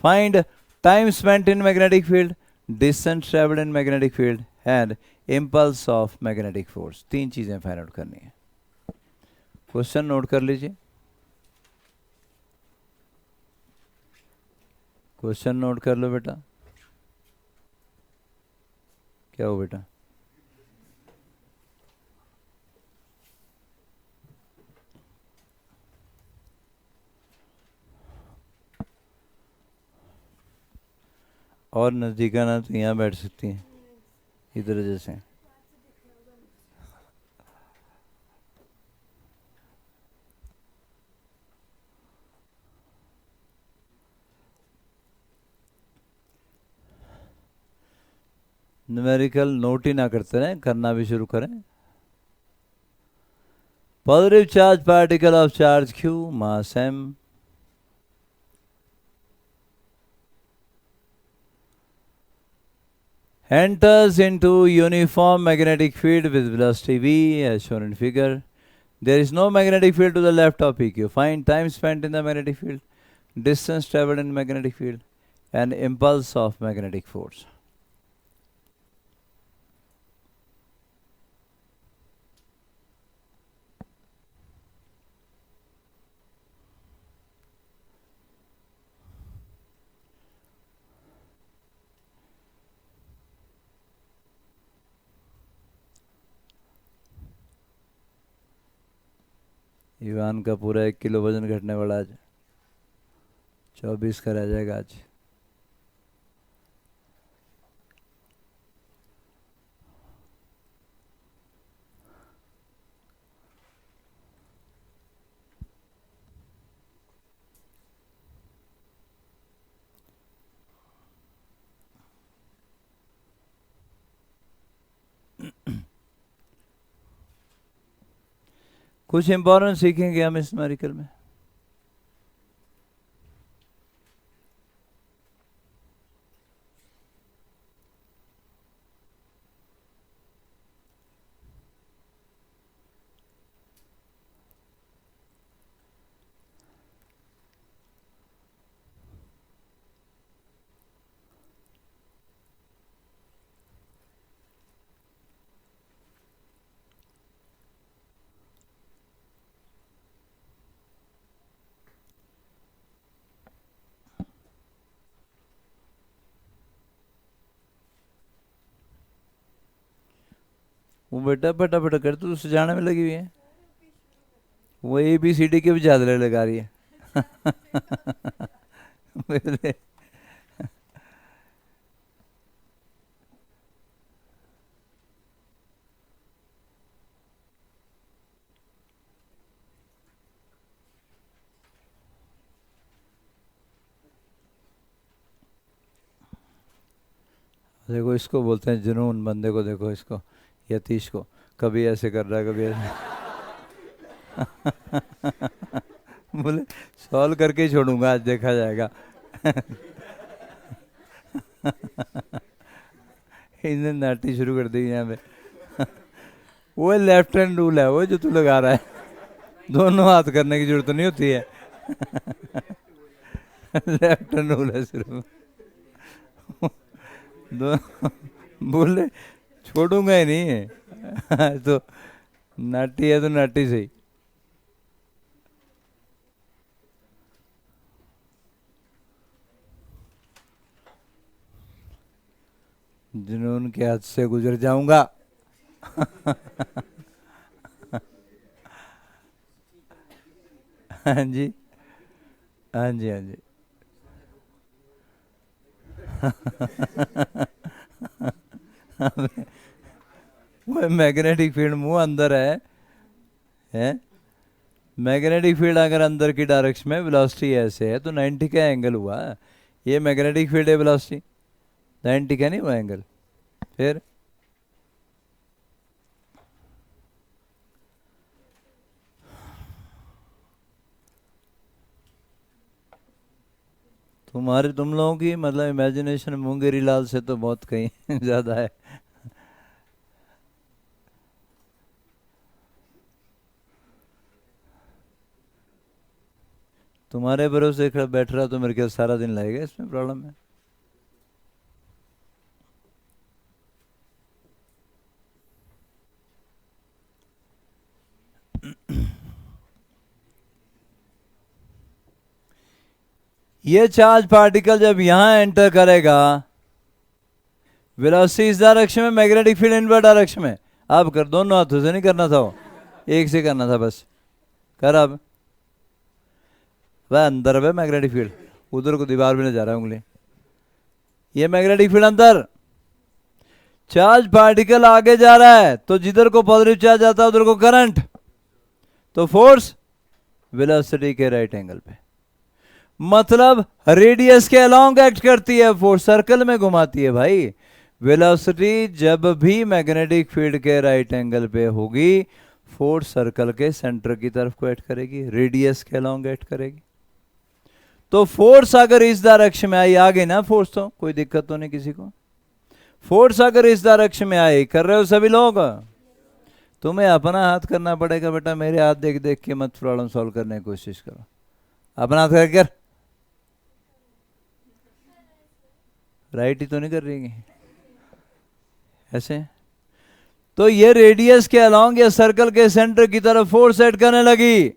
A: Find time spent in magnetic field, distance travelled in magnetic field and impulse of magnetic force. तीन चीजें फाइंड आउट करनी है। क्वेश्चन नोट कर लीजिए, क्वेश्चन नोट कर लो बेटा। क्या हो बेटा, और नजदीक आना तो यहाँ बैठ सकती हैं, इधर जैसे। न्यूमेरिकल नोट ही ना करते रहें, करना भी शुरू करें। Positive charge particle of charge q mass m enters into uniform magnetic field with velocity v as shown in figure. There is no magnetic field to the left of PQ. Find time spent in the magnetic field, distance traveled in magnetic field, and impulse of magnetic force. Ivan का पूरा 1 किलो वजन घटने वाला आज 24 का रह जाएगा आज। कुछ इंपॉर्टेंट सीखेंगे हम इस न्यूमेरिकल में। वो बेटा फटाफट कर, तू उससे जाने में लगी हुई है। वो ABCD के भी ज्यादा लगा रही है। देखो इसको बोलते हैं जुनून। बंदे को देखो, इसको यतीश को, कभी ऐसे कर रहा है कभी ऐसे। बोले सॉल्व करके ही छोड़ूंगा, आज देखा जाएगा। इन्हें नाटी शुरू कर दी यहाँ पे। वो लेफ्ट हैंड रूल है वो जो तू लगा रहा है। दोनों हाथ करने की जरूरत नहीं होती है। लेफ्ट हैंड रूल है सिर्फ। दो बोले छोड़ूंगा ही नहीं है। तो नाटी है तो नाटी सही। जुनून के हाथ से गुजर जाऊंगा। हाँ जी, हाँ जी, हाँ जी। वो मैग्नेटिक फील्ड मुंह अंदर है? मैग्नेटिक फील्ड अगर अंदर की डायरेक्शन में, वेलोसिटी ऐसे है तो 90 का एंगल हुआ। ये मैग्नेटिक फील्ड है, वेलोसिटी 90 का नहीं हुआ एंगल। फिर तुम लोगों की मतलब इमेजिनेशन मुंगेरी लाल से तो बहुत कहीं ज्यादा है। तुम्हारे भरोसे खड़ा बैठ रहा तो मेरे ख्याल सारा दिन लगेगा, इसमें प्रॉब्लम है। ये चार्ज पार्टिकल जब यहां एंटर करेगा, वेलोसिटी इस डायरेक्शन में, मैग्नेटिक फील्ड इनवर्ट डायरेक्शन में। अब कर, दोनों हाथों से नहीं करना था, वो एक से करना था बस। कर अब। वह अंदर है मैग्नेटिक फील्ड, उधर को दीवार भी ले जा रहा है उंगली। ये मैग्नेटिक फील्ड अंदर, चार्ज पार्टिकल आगे जा रहा है तो जिधर को पॉजिटिव चार्ज आता है उधर को करंट, तो फोर्स वेलोसिटी के राइट एंगल पे। मतलब रेडियस के अलोंग एक्ट करती है, फोर्स सर्कल में घुमाती है भाई। वेलोसिटी जब भी मैग्नेटिक फील्ड के राइट एंगल पे होगी, फोर्स सर्कल के सेंटर की तरफ को एक्ट करेगी, रेडियस के अलोंग एक्ट करेगी। तो फोर्स अगर इस डायरेक्शन में आई, आ गई ना फोर्स, तो कोई दिक्कत तो नहीं किसी को। फोर्स अगर इस डायरेक्शन में आए, कर रहे हो सभी लोग, तुम्हें अपना हाथ करना पड़ेगा बेटा, मेरे हाथ देख देख के मत प्रॉब्लम सॉल्व करने की कोशिश करो, अपना हाथ कर। राइट ही तो नहीं कर रही ऐसे। तो ये रेडियस के अलोंग या सर्कल के सेंटर की तरफ फोर्स सेट करने लगी,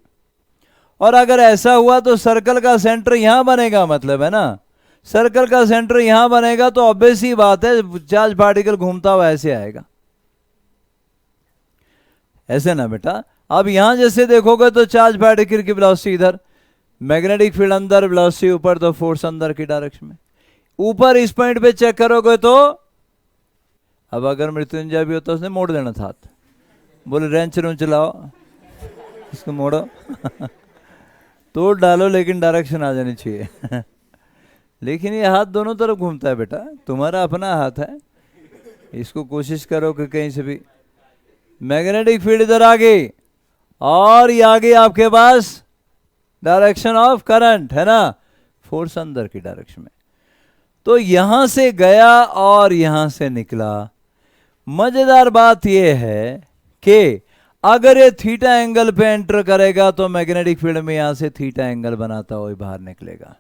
A: और अगर ऐसा हुआ तो सर्कल का सेंटर यहां बनेगा, मतलब है ना, सर्कल का सेंटर यहां बनेगा, तो ऑब्वियस ही बात है चार्ज पार्टिकल घूमता हुआ ऐसे आएगा, ऐसे ना बेटा। अब यहां जैसे देखोगे तो चार्ज पार्टिकल की वेलोसिटी इधर, मैग्नेटिक फील्ड अंदर, वेलोसिटी ऊपर, तो फोर्स अंदर की डायरेक्शन में। ऊपर इस पॉइंट पे चेक करोगे तो, अब अगर मृत्युंजय भी होता उसने मोड़ देना था हाथ, बोले रेंच रूंच लाओ इसको मोड़ो तोड़ डालो, लेकिन डायरेक्शन आ जानी चाहिए लेकिन ये हाथ दोनों तरफ घूमता है बेटा, तुम्हारा अपना हाथ है, इसको कोशिश करो कि कहीं से भी मैग्नेटिक फील्ड इधर आ गई, और ये आ गई आपके पास डायरेक्शन ऑफ करंट, है ना, फोर्स अंदर की डायरेक्शन में। तो यहां से गया और यहां से निकला। मजेदार बात यह है कि अगर ये थीटा एंगल पे एंटर करेगा तो मैग्नेटिक फील्ड में यहां से थीटा एंगल बनाता हुआ बाहर निकलेगा,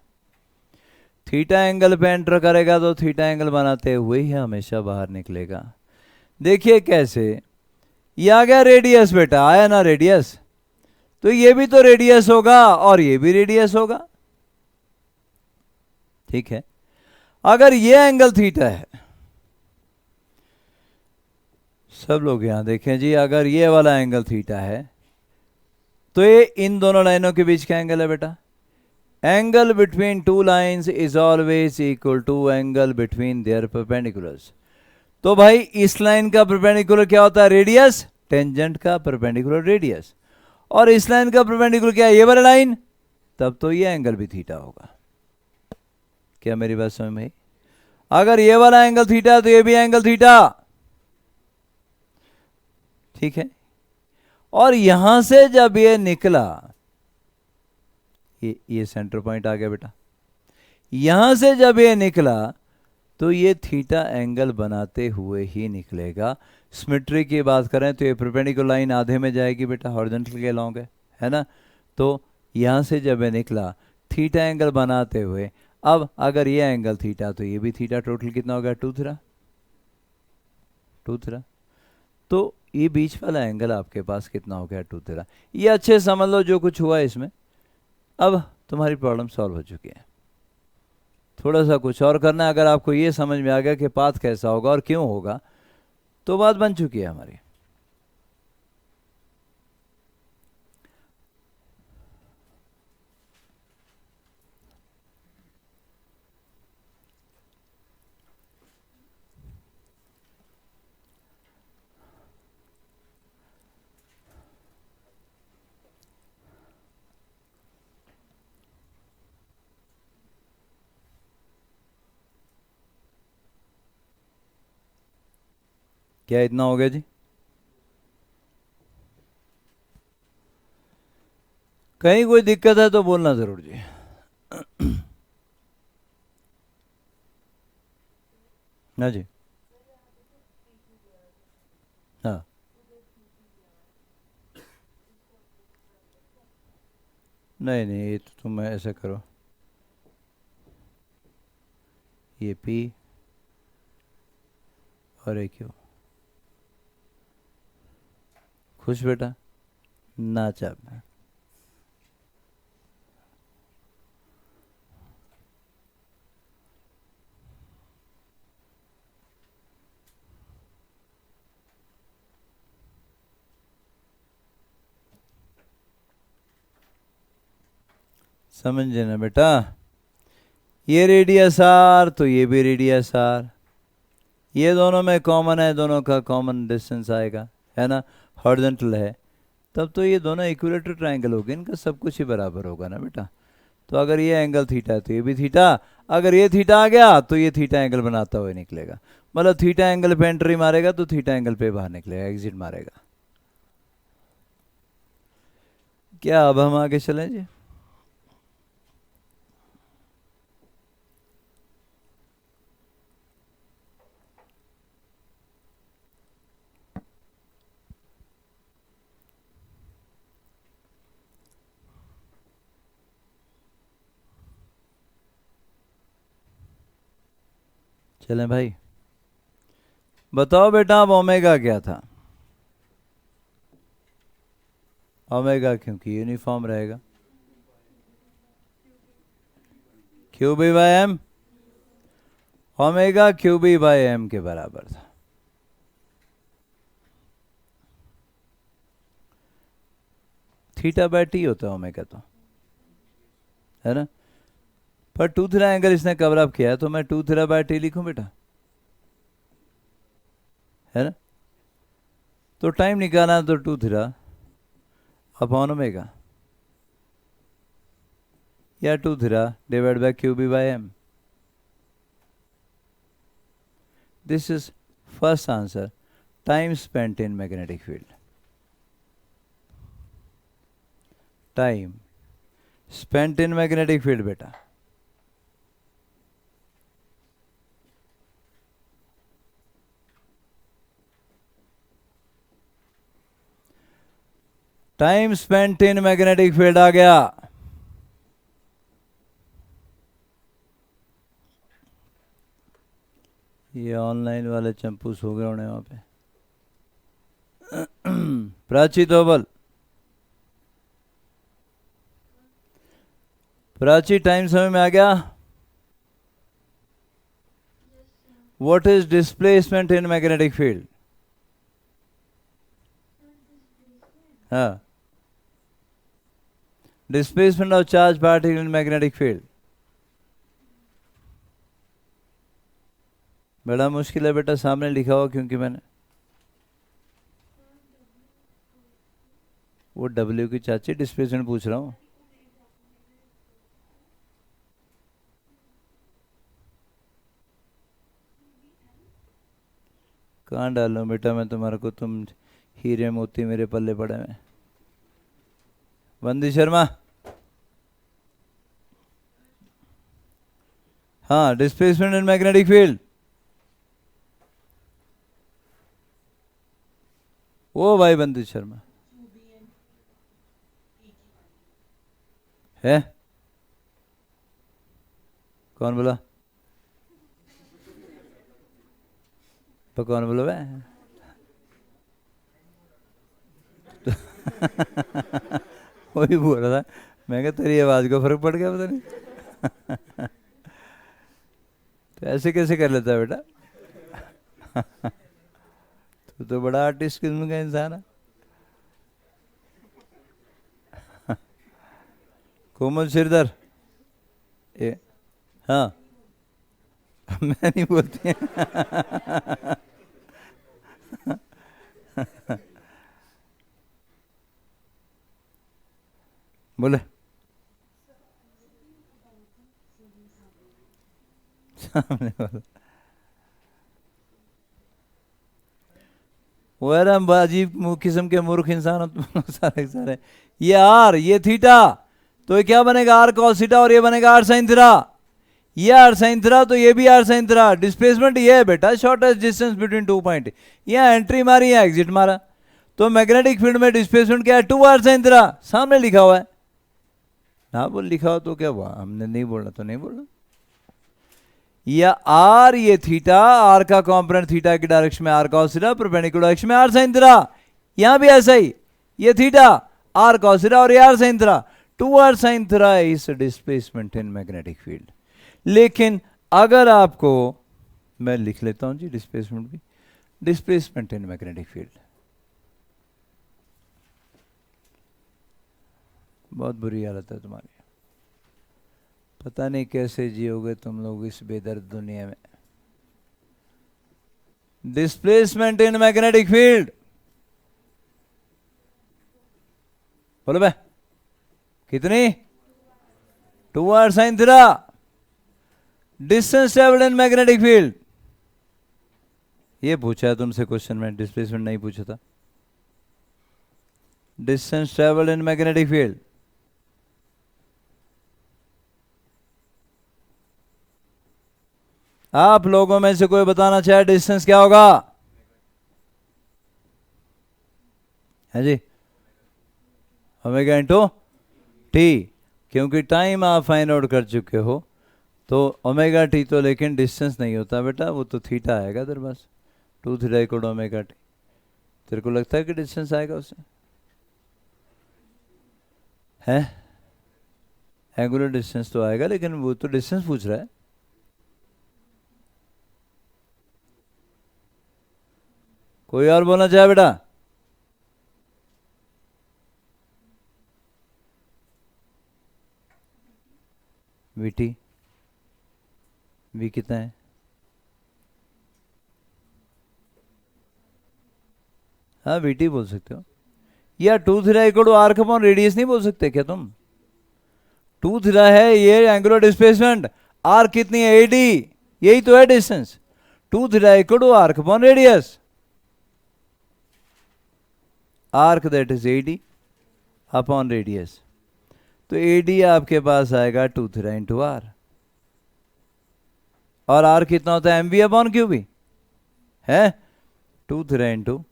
A: थीटा एंगल पे एंटर करेगा तो थीटा एंगल बनाते हुए ही हमेशा बाहर निकलेगा। देखिए कैसे, ये आ गया रेडियस बेटा, आया ना रेडियस, तो ये भी तो रेडियस होगा और ये भी रेडियस होगा, ठीक है। अगर ये एंगल थीटा है, सब लोग यहां देखें जी, अगर ये वाला एंगल थीटा है तो ये इन दोनों लाइनों के बीच का एंगल है बेटा। Angle between two lines is always equal to angle between their perpendiculars. तो भाई इस लाइन का परपेंडिकुलर क्या होता है, रेडियस, टेंजेंट का परपेंडिकुलर रेडियस, और इस लाइन का परपेंडिकुलर क्या है, ये वाला लाइन, तब तो ये एंगल भी थीटा होगा। क्या मेरी बात समझ में आई? अगर ये वाला एंगल थीटा तो ये भी एंगल थीटा, ठीक है। और यहां से जब ये निकला, ये सेंटर पॉइंट आ गया बेटा, यहां से जब ये निकला तो ये थीटा एंगल बनाते हुए ही निकलेगा। सिमेट्री की बात करें तो ये परपेंडिकुलर लाइन आधे में जाएगी बेटा, हॉरिजॉन्टल के लॉन्ग है ना, तो यहां से जब ये निकला थीटा एंगल बनाते हुए, अब अगर ये एंगल थीटा तो ये भी थीटा, टोटल कितना हो गया, 2 थीटा, 2 थीटा। तो ये बीच वाला एंगल आपके पास कितना हो गया, 2 थीटा। ये अच्छे समझ लो जो कुछ हुआ इसमें। अब तुम्हारी प्रॉब्लम सॉल्व हो चुकी है, थोड़ा सा कुछ और करना है। अगर आपको ये समझ में आ गया कि पाथ कैसा होगा और क्यों होगा, तो बात बन चुकी है हमारी। क्या इतना हो गया जी? कहीं कोई दिक्कत है तो बोलना जरूर जी ना जी, हाँ, नहीं नहीं, ये तो तुम ऐसा करो, ये P और एक Q। खुश बेटा, नाच आप। समझे ना बेटा, ये रेडियस आर तो ये भी रेडियस आर, ये दोनों में कॉमन है, दोनों का कॉमन डिस्टेंस आएगा, है ना, हॉरिजॉन्टल है, तब तो ये दोनों इक्विलेटरल ट्रायंगल हो गए, इनका सब कुछ ही बराबर होगा ना बेटा। तो अगर ये एंगल थीटा है तो ये भी थीटा, अगर ये थीटा आ गया तो ये थीटा एंगल बनाता हुआ निकलेगा, मतलब थीटा एंगल पे एंट्री मारेगा तो थीटा एंगल पे बाहर निकलेगा, एग्जिट मारेगा। क्या अब हम आगे चलें जी? चलें भाई, बताओ बेटा अब ओमेगा क्या था? ओमेगा क्योंकि यूनिफॉर्म रहेगा, Q B by M, omega Q B by M के बराबर था। थीटा बाई टी होता है ओमेगा तो, है ना? पर 2 थीटा एंगल इसने कवर अप किया है, तो मैं 2 थीटा बाई टी लिखूं बेटा, है ना? तो टाइम निकालना है तो 2 थीटा अपॉन ओमेगा, या 2 theta divide by Q B by M. This is first answer, time spent in magnetic field. Time spent in magnetic field बेटा, time spent in magnetic field आ गया। ये ऑनलाइन वाले चंपू सो गए होने वहां पे। प्राची धोबल, प्राची टाइम समझ में आ गया? What is displacement in magnetic field? हाँ, displacement of charge particle in magnetic field. बड़ा मुश्किल है बेटा, सामने लिखा हुआ क्योंकि मैंने वो डब्ल्यू की चाची डिस्प्लेसमेंट पूछ रहा हूँ। कहाँ डालूं बेटा मैं तुम्हारे को, तुम हीरे मोती मेरे पल्ले पड़े हैं। वंदी शर्मा, हाँ, डिस्प्लेसमेंट इन मैग्नेटिक फील्ड। ओ भाई वंदी शर्मा है, कौन बोला? तो कौन बोला भाई? वही बोल रहा था मैं, क्या तेरी आवाज को फर्क पड़ गया पता नहीं। तो ऐसे कैसे कर लेता है बेटा? तो बड़ा आर्टिस्ट किस्म का इंसान है। कोमल सिरदर, ए, हाँ। मैं नहीं बोलती। बोले सामने वाला वो है ना, अजीब किस्म के मूर्ख इंसान हो तुम सारे सारे। ये आर, ये थीटा, तो ये क्या बनेगा? आर कॉस थीटा, और ये बनेगा आर साइन थीटा। ये आर साइन थीटा तो ये भी आर साइन थीटा। डिस्प्लेसमेंट ये है बेटा, शॉर्टेस्ट डिस्टेंस बिटवीन 2 पॉइंट। यहाँ एंट्री मारी, यहाँ एग्जिट मारा, तो मैग्नेटिक फील्ड में डिस्प्लेसमेंट क्या है? 2 आर साइन थीटा। सामने लिखा हुआ है ना, बोल लिखा हो तो क्या हुआ? हमने नहीं बोलना तो नहीं बोलना। या आर, ये थीटा, आर का कंपोनेंट थीटा की डायरेक्शन में R cos theta, perpendicular direction में आर साइन थीटा। यहां भी ऐसा ही, ये थीटा आर कॉस थीटा और ये R sine theta. 2 R sine theta is displacement in magnetic field. लेकिन अगर आपको, मैं लिख लेता हूं जी डिस्प्लेसमेंट भी, डिस्प्लेसमेंट इन मैग्नेटिक फील्ड। बहुत बुरी हालत है तुम्हारी, पता नहीं कैसे जियोगे तुम लोग इस बेदर्द दुनिया में। डिस्प्लेसमेंट इन मैग्नेटिक फील्ड, बोलो बे कितनी? 2 R sine theta. Distance travelled in magnetic field, ये पूछा है तुमसे क्वेश्चन में, डिस्प्लेसमेंट नहीं पूछा था। Distance travelled in magnetic field, आप लोगों में से कोई बताना चाहे डिस्टेंस क्या होगा? है जी, ओमेगा इंटू टी, क्योंकि टाइम आप फाइंड आउट कर चुके हो, तो ओमेगा टी तो लेकिन डिस्टेंस नहीं होता बेटा, वो तो थीटा आएगा तेरे पास, 2 थीटा इक्वल ओमेगा टी। तेरे को लगता है कि डिस्टेंस आएगा उससे? है एंगुलर डिस्टेंस तो आएगा, लेकिन वो तो डिस्टेंस पूछ रहा है। कोई और बोलना चाहे बेटा? वीटी, वी कितना है? हाँ वीटी बोल सकते हो, या 2 theta equal to arc upon radius नहीं बोल सकते क्या तुम? 2 थीटा है ये एंगुलर डिस्प्लेसमेंट, आर्क कितनी है? एडी, यही तो है distance. 2 theta equal to arc upon radius, arc that is A D upon radius. तो एडी आपके पास आएगा 2 थीटा इंटू आर, और आर कितना होता है? M V upon Q B है, 2 theta into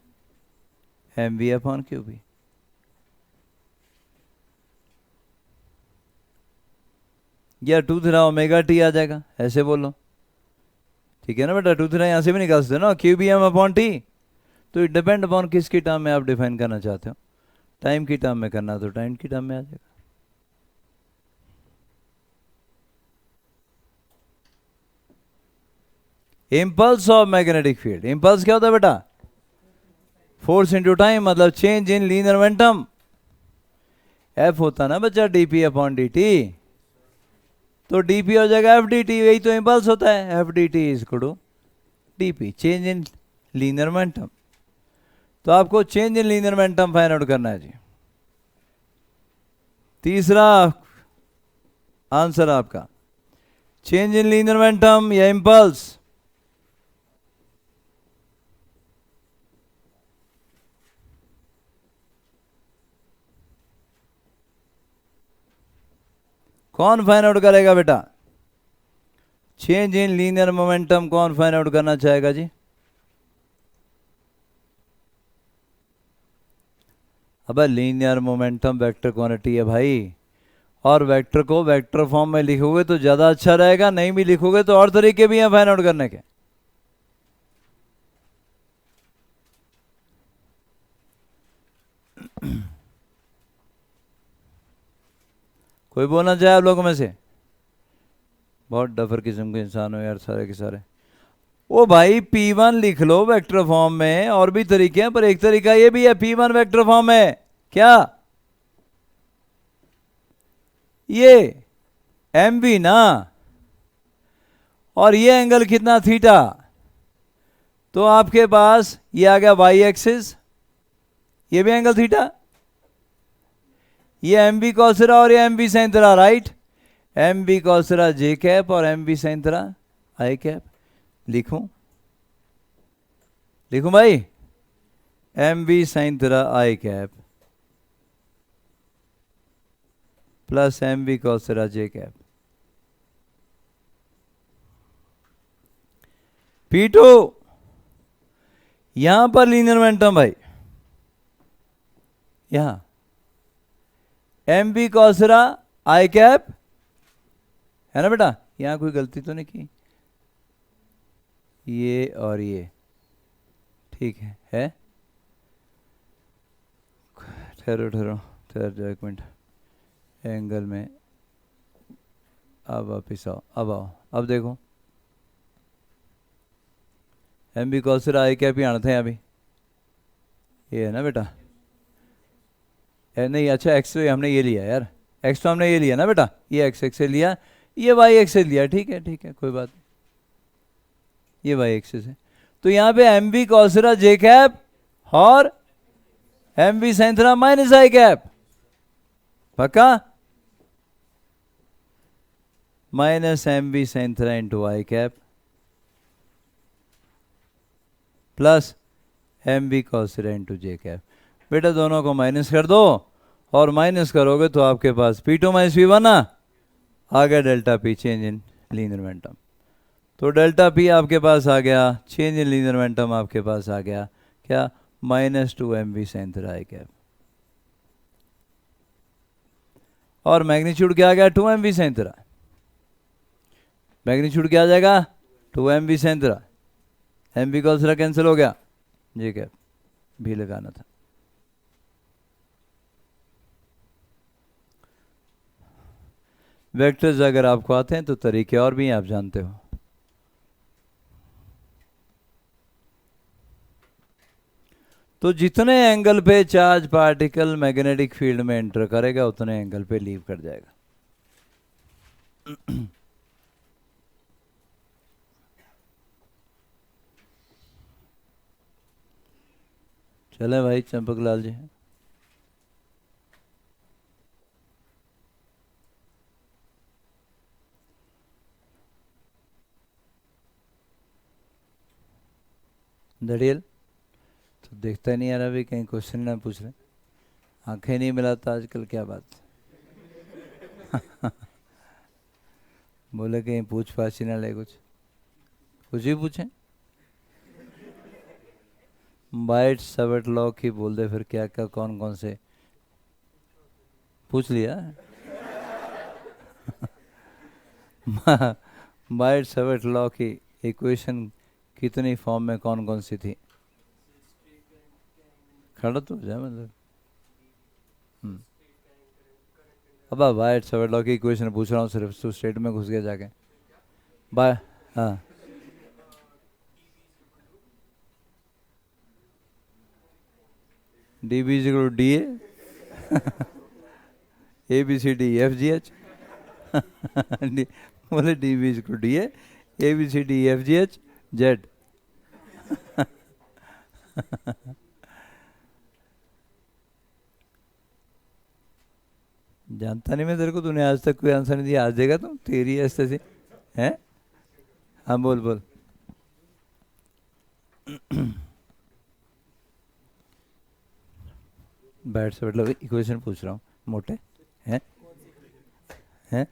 A: M V upon Q B. या 2 थीटा ओमेगा टी आ जाएगा, ऐसे बोलो, ठीक है ना बेटा? 2 थीटा यहां से भी निकाल सकते हो ना, Q B M upon T. तो इट डिपेंड अपॉन किसकी टर्म में आप डिफाइन करना चाहते हो। टाइम की टर्म में करना तो टाइम की टर्म में आ जाएगा। Impulse of magnetic field, impulse क्या होता है बेटा? फोर्स इंटू टाइम, मतलब change in linear momentum. F होता ना बच्चा डीपी अपॉन डी टी, तो डीपी हो जाएगा एफ डी टी, यही तो इम्पल्स होता है। F D T is equal to D P, change in linear momentum. तो आपको change in linear momentum find out करना है जी। तीसरा आंसर आपका चेंज इन लीनियर मोमेंटम या इम्पल्स। कौन फाइंड आउट करेगा बेटा? चेंज इन लीनियर मोमेंटम कौन फाइंड आउट करना चाहेगा जी? अब लीनियर मोमेंटम वेक्टर क्वांटिटी है भाई, और वेक्टर को वेक्टर फॉर्म में लिखोगे तो ज़्यादा अच्छा रहेगा, नहीं भी लिखोगे तो और तरीके भी हैं फाइंड आउट करने के। कोई बोलना चाहे आप लोगों में से? बहुत डफर किस्म के इंसान हो यार सारे के सारे। ओ भाई P1 लिख लो वेक्टर फॉर्म में, और भी तरीके हैं, पर एक तरीका ये भी है P1 वेक्टर फॉर्म में। क्या ये एम बी ना, और ये एंगल कितना? थीटा। तो आपके पास ये आ गया वाई एक्सिस, ये भी एंगल थीटा, ये एम बी कॉसेरा और ये M B sine theta, right? M B cos theta J cap और M B sine theta I cap. लिखूं? लिखूं भाई? M B sine theta I cap plus M B cos theta J cap. P2 यहां पर लीनियर मोमेंटम भाई, यहां M B cos theta I cap है ना बेटा? यहां कोई गलती तो नहीं की? ये और ये ठीक है? ठहरो ठहरो ठहर जाओ एक मिनट, एंगल में अब वापिस आओ, अब आओ, अब देखो M B cos theta I cap ही आना था अभी, ये है ना बेटा? नहीं अच्छा एक्स तो हमने ये लिया यार, एक्स तो हमने ये लिया ना बेटा, ये एक्स एक्स से लिया, ये वाई एक्स से लिया, ठीक है कोई बात नहीं, ये वाई एक्स से। तो यहाँ पे M B cos theta J cap और M B sine theta minus I cap, पक्का? Minus M B sine theta into I cap plus M B cos theta into J cap. बेटा दोनों को माइनस कर दो, और माइनस करोगे तो आपके पास P2 माइनस P1 आ गया delta P, change in linear momentum. तो डेल्टा P आपके पास आ गया, चेंज इन लीनियर मोमेंटम आपके पास आ गया क्या? -2 mv sign theta I cap, और मैग्नीट्यूड क्या आ गया? 2 mv साइन थीटा। मैग्नीट्यूड क्या आ जाएगा, 2mv सेंटर, mv कॉल से कैंसिल हो गया, जी क्या भी लगाना था। वेक्टर्स अगर आपको आते हैं तो तरीके और भी हैं, आप जानते हो। तो जितने एंगल पे चार्ज पार्टिकल मैग्नेटिक फील्ड में एंटर करेगा उतने एंगल पे लीव कर जाएगा। चले भाई चंपक लाल जी। दड़ियल तो देखता ही नहीं आ रहा भी, कहीं क्वेश्चन ना पूछ रहे, आंखें नहीं मिलाता आजकल, क्या बात। बोले कहीं पूछ पाछ ही ना ले, कुछ भी पूछे, बाइट सवेट लॉ की बोल दे, फिर क्या क्या कौन कौन से पूछ लिया। बाइट सवेट लॉ की इक्वेशन कितनी फॉर्म में कौन कौन सी थी, खड़ा तो हो जाए मतलब। अब बाइट सवेट लॉ की इक्वेशन पूछ रहा हूँ, सिर्फ तू स्टेट में घुस गया जाके। बाय हाँ D B is D A B C D F G H, बोले D B is D A B C D F G H Z. जानता नहीं मैं तेरे को, तूने आज तक कोई आंसर नहीं दिया, आज देगा तुम, तेरी ऐसे से हैं। हाँ बोल बोल। बैठ से मतलब इक्वेशन पूछ रहा हूँ, मोटे हैं हैं।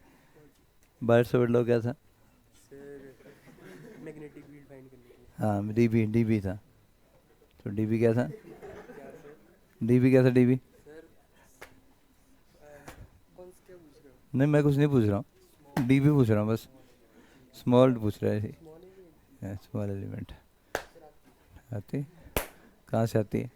A: बैठ से मतलब क्या था,
C: मैग्नेटिक फील्ड फाइंड करने के लिए।
A: हाँ डीबी था, तो डीबी क्या था, डीबी क्या था, डीबी
C: सर कौन से क्या पूछ रहे हो?
A: नहीं मैं कुछ नहीं पूछ रहा हूँ, डीबी पूछ रहा हूँ बस, स्मॉल पूछ रहा है, स्मॉल एलिमेंट आती कहाँ से आती है।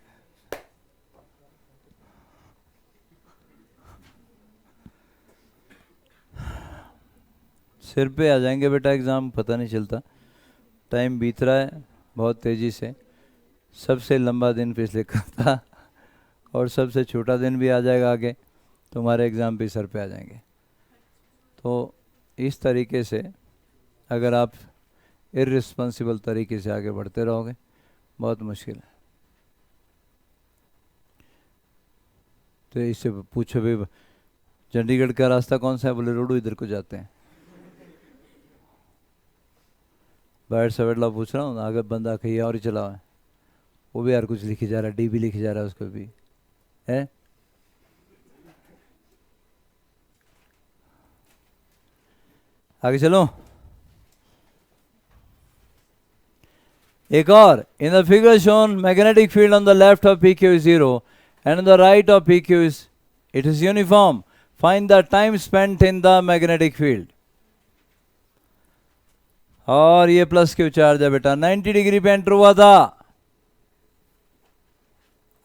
A: सिर पे आ जाएंगे बेटा एग्ज़ाम, पता नहीं चलता, टाइम बीत रहा है बहुत तेज़ी से। सबसे लंबा दिन पिछले का था और सबसे छोटा दिन भी आ जाएगा आगे, तुम्हारे एग्ज़ाम भी सर पे आ जाएंगे। तो इस तरीके से अगर आप इर्रिस्पॉन्सिबल तरीके से आगे बढ़ते रहोगे बहुत मुश्किल है। तो इससे पूछो भी चंडीगढ़ का रास्ता कौन सा है, बोले रोडू इधर को जाते हैं। बैठ सवेटला पूछ रहा हूँ, आगे बंदा कहीं और ही चला हुआ है, वो भी यार कुछ लिखी जा रहा है, डी भी लिखी जा रहा है उसको भी है। आगे चलो एक और। In the figure shown magnetic field on the left of P Q is 0 and on the right of P Q is it is uniform, find the time spent in the magnetic field. और ये प्लस क्यू चार्ज है बेटा, 90 डिग्री पे एंटर हुआ था,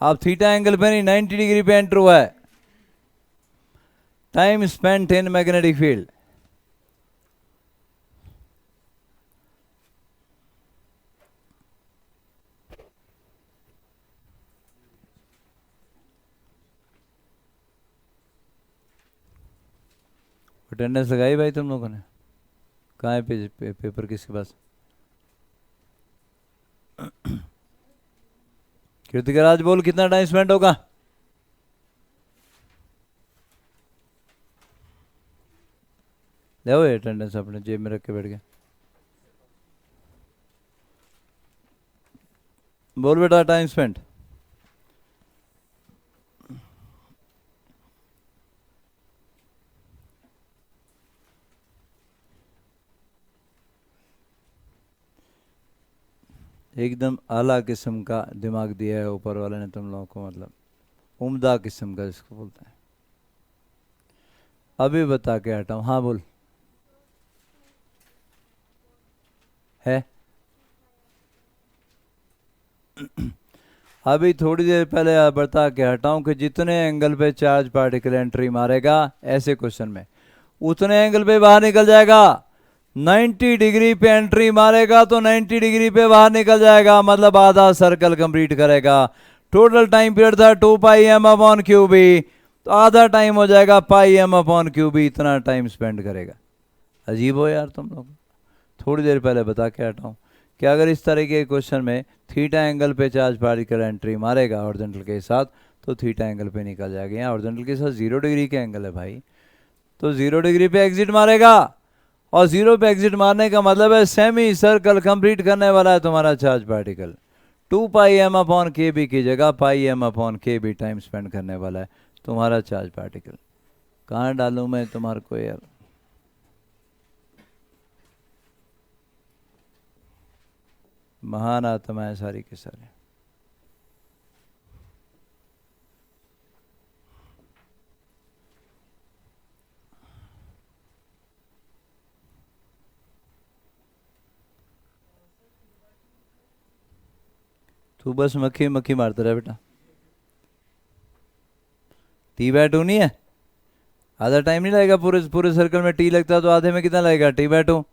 A: आप थीटा एंगल पे नहीं 90 डिग्री पे एंटर हुआ है। Time spent in magnetic field, attendance लगाई भाई तुम लोगों ने, कहाँ है पेपर किसके पास। कृतिका राज बोल कितना टाइम स्पेंड होगा। ले अटेंडेंस अपने जेब में रख के बैठ गया, बोल बेटा टाइम स्पेंड। एकदम आला किस्म का दिमाग दिया है ऊपर वाले ने तुम लोगों को, मतलब उम्दा किस्म का जिसको बोलते हैं। अभी बता के हटाऊं, हाँ बोल। है। अभी थोड़ी देर पहले बता के हटाऊं कि जितने एंगल पे चार्ज पार्टिकल एंट्री मारेगा ऐसे क्वेश्चन में, उतने एंगल पे बाहर निकल जाएगा। 90 डिग्री पे एंट्री मारेगा तो 90 डिग्री पे बाहर निकल जाएगा, मतलब आधा सर्कल कंप्लीट करेगा। टोटल टाइम पीरियड था 2 pi M upon Q B, तो आधा टाइम हो जाएगा pi M upon Q B, इतना टाइम स्पेंड करेगा। अजीब हो यार तुम लोग। थोड़ी देर पहले बता के हटाऊं कि अगर इस तरह के क्वेश्चन में थीटा एंगल पे चार्ज पार्टिकल एंट्री मारेगा हॉरिजॉन्टल के साथ, तो थीटा एंगल पे निकल जाएगा। यहाँ हॉरिजॉन्टल के साथ 0 डिग्री के एंगल है भाई, तो 0 डिग्री पे एग्जिट मारेगा, और 0 पे एग्जिट मारने का मतलब है सेमी सर्कल कंप्लीट करने वाला है तुम्हारा charge particle. 2 pi M upon के बी की जगह पाई एम अपॉन के बी टाइम स्पेंड करने वाला है तुम्हारा चार्ज पार्टिकल। कहाँ डालूं मैं तुम्हारे को यार? महान आत्मा है सारी के सारे। तू बस मक्खी मक्खी मारता रहा बेटा। टी बाय 2 नहीं है? आधा टाइम नहीं लगेगा, पूरे पूरे सर्कल में टी लगता है तो आधे में कितना लगेगा? T by 2।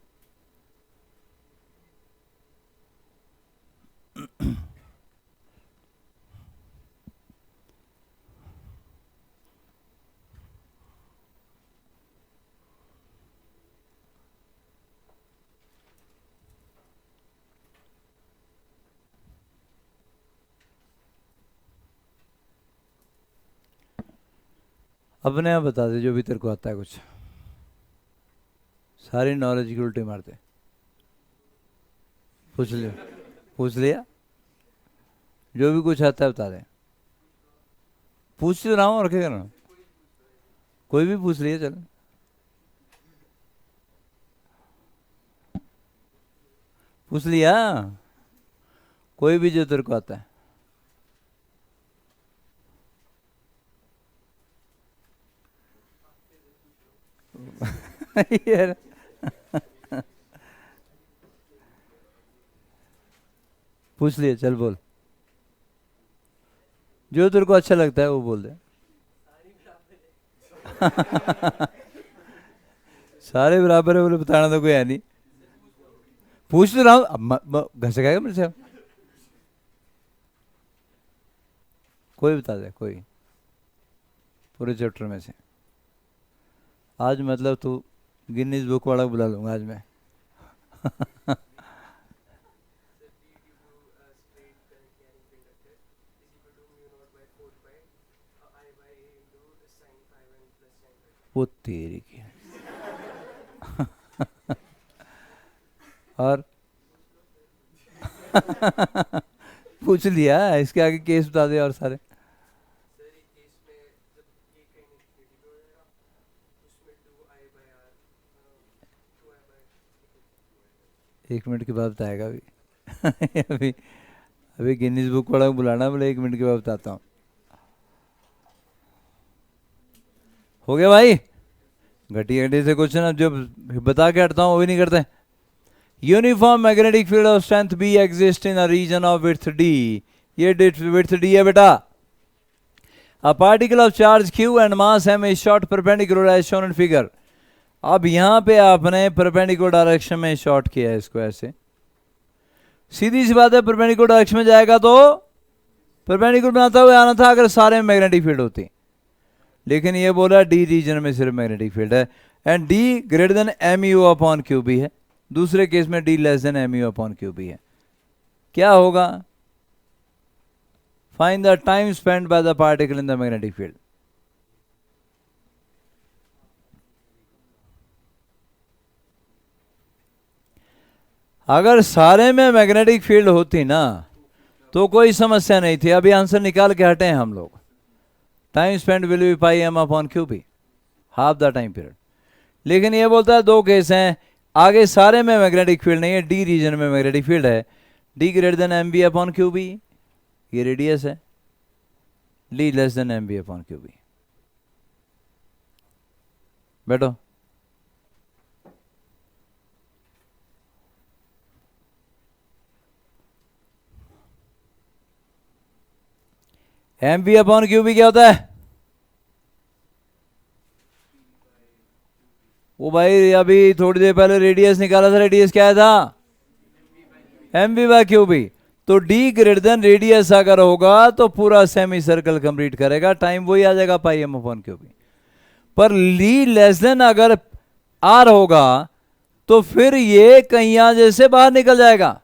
A: अपने आप बता दे जो भी तेरे को आता है कुछ, सारी नॉलेज की उल्टी मारते। पूछ लिया, पूछ लिया, जो भी कुछ आता है बता दे। पूछ तो रहा हूँ और क्या करना, कोई भी पूछ लिया चल। पूछ लिया, कोई भी जो तेरे को आता है। यार पूछ लिए, चल बोल, जो तेरे को अच्छा लगता है वो बोल दे। सारे बराबर है बोले, बताना तो कोई है नहीं। पूछ तो रहा हूँ, अब घर से कहेगा मेरे से। कोई बता दे, कोई पूरे चैप्टर में से। आज मतलब तू गिनीज बुक वाला बुला लूंगा आज मैं। वो तेरी की। और पूछ लिया, इसके आगे केस बता दे और सारे। एक मिनट के बाद बताएगा अभी। अभी अभी गिनीज बुक वाला बुलाना, बोले 1 मिनट के बाद बताता हूँ। हो गया भाई? घटिया घटिया से क्वेश्चन अब जो बता के हटता हूँ वो भी नहीं करते। Uniform magnetic field of strength B exist in a region of width D. ये विड्थ डी है बेटा। A particle of charge Q and mass M is shot perpendicular as shown in figure. अब यहां पे आपने परपेंडिकुलर डायरेक्शन में शॉट किया है इसको ऐसे। सीधी सी बात है, परपेंडिकुलर डायरेक्शन में जाएगा तो परपेंडिकुलर बनाता हुआ आना था अगर सारे में मैग्नेटिक फील्ड होती, लेकिन ये बोला डी रीजन में सिर्फ मैग्नेटिक फील्ड है, and D greater than M U upon Q B है। दूसरे केस में D less than M U upon Q B है। क्या होगा? Find the time spend by the particle in the magnetic field. अगर सारे में मैग्नेटिक फील्ड होती ना तो कोई समस्या नहीं थी। अभी आंसर निकाल के हटे हैं हम लोग। Time spend will be pi M upon Q B, half the time period. लेकिन ये बोलता है 2 केस हैं, आगे सारे में मैग्नेटिक फील्ड नहीं है, डी रीजन में मैग्नेटिक फील्ड है। D greater than M B upon Q B, ये रेडियस है। D less than M B upon Q B. बैठो। M V upon Q B क्या होता है? वो भाई अभी थोड़ी देर पहले रेडियस निकाला था, रेडियस क्या था? M V by Q B. तो डी ग्रेटर देन रेडियस अगर होगा तो पूरा सेमी सर्कल कंप्लीट करेगा, टाइम वही आ जाएगा pi M upon Q B. पर ली लेस देन अगर आर होगा तो फिर ये कहीं यहां जैसे बाहर निकल जाएगा,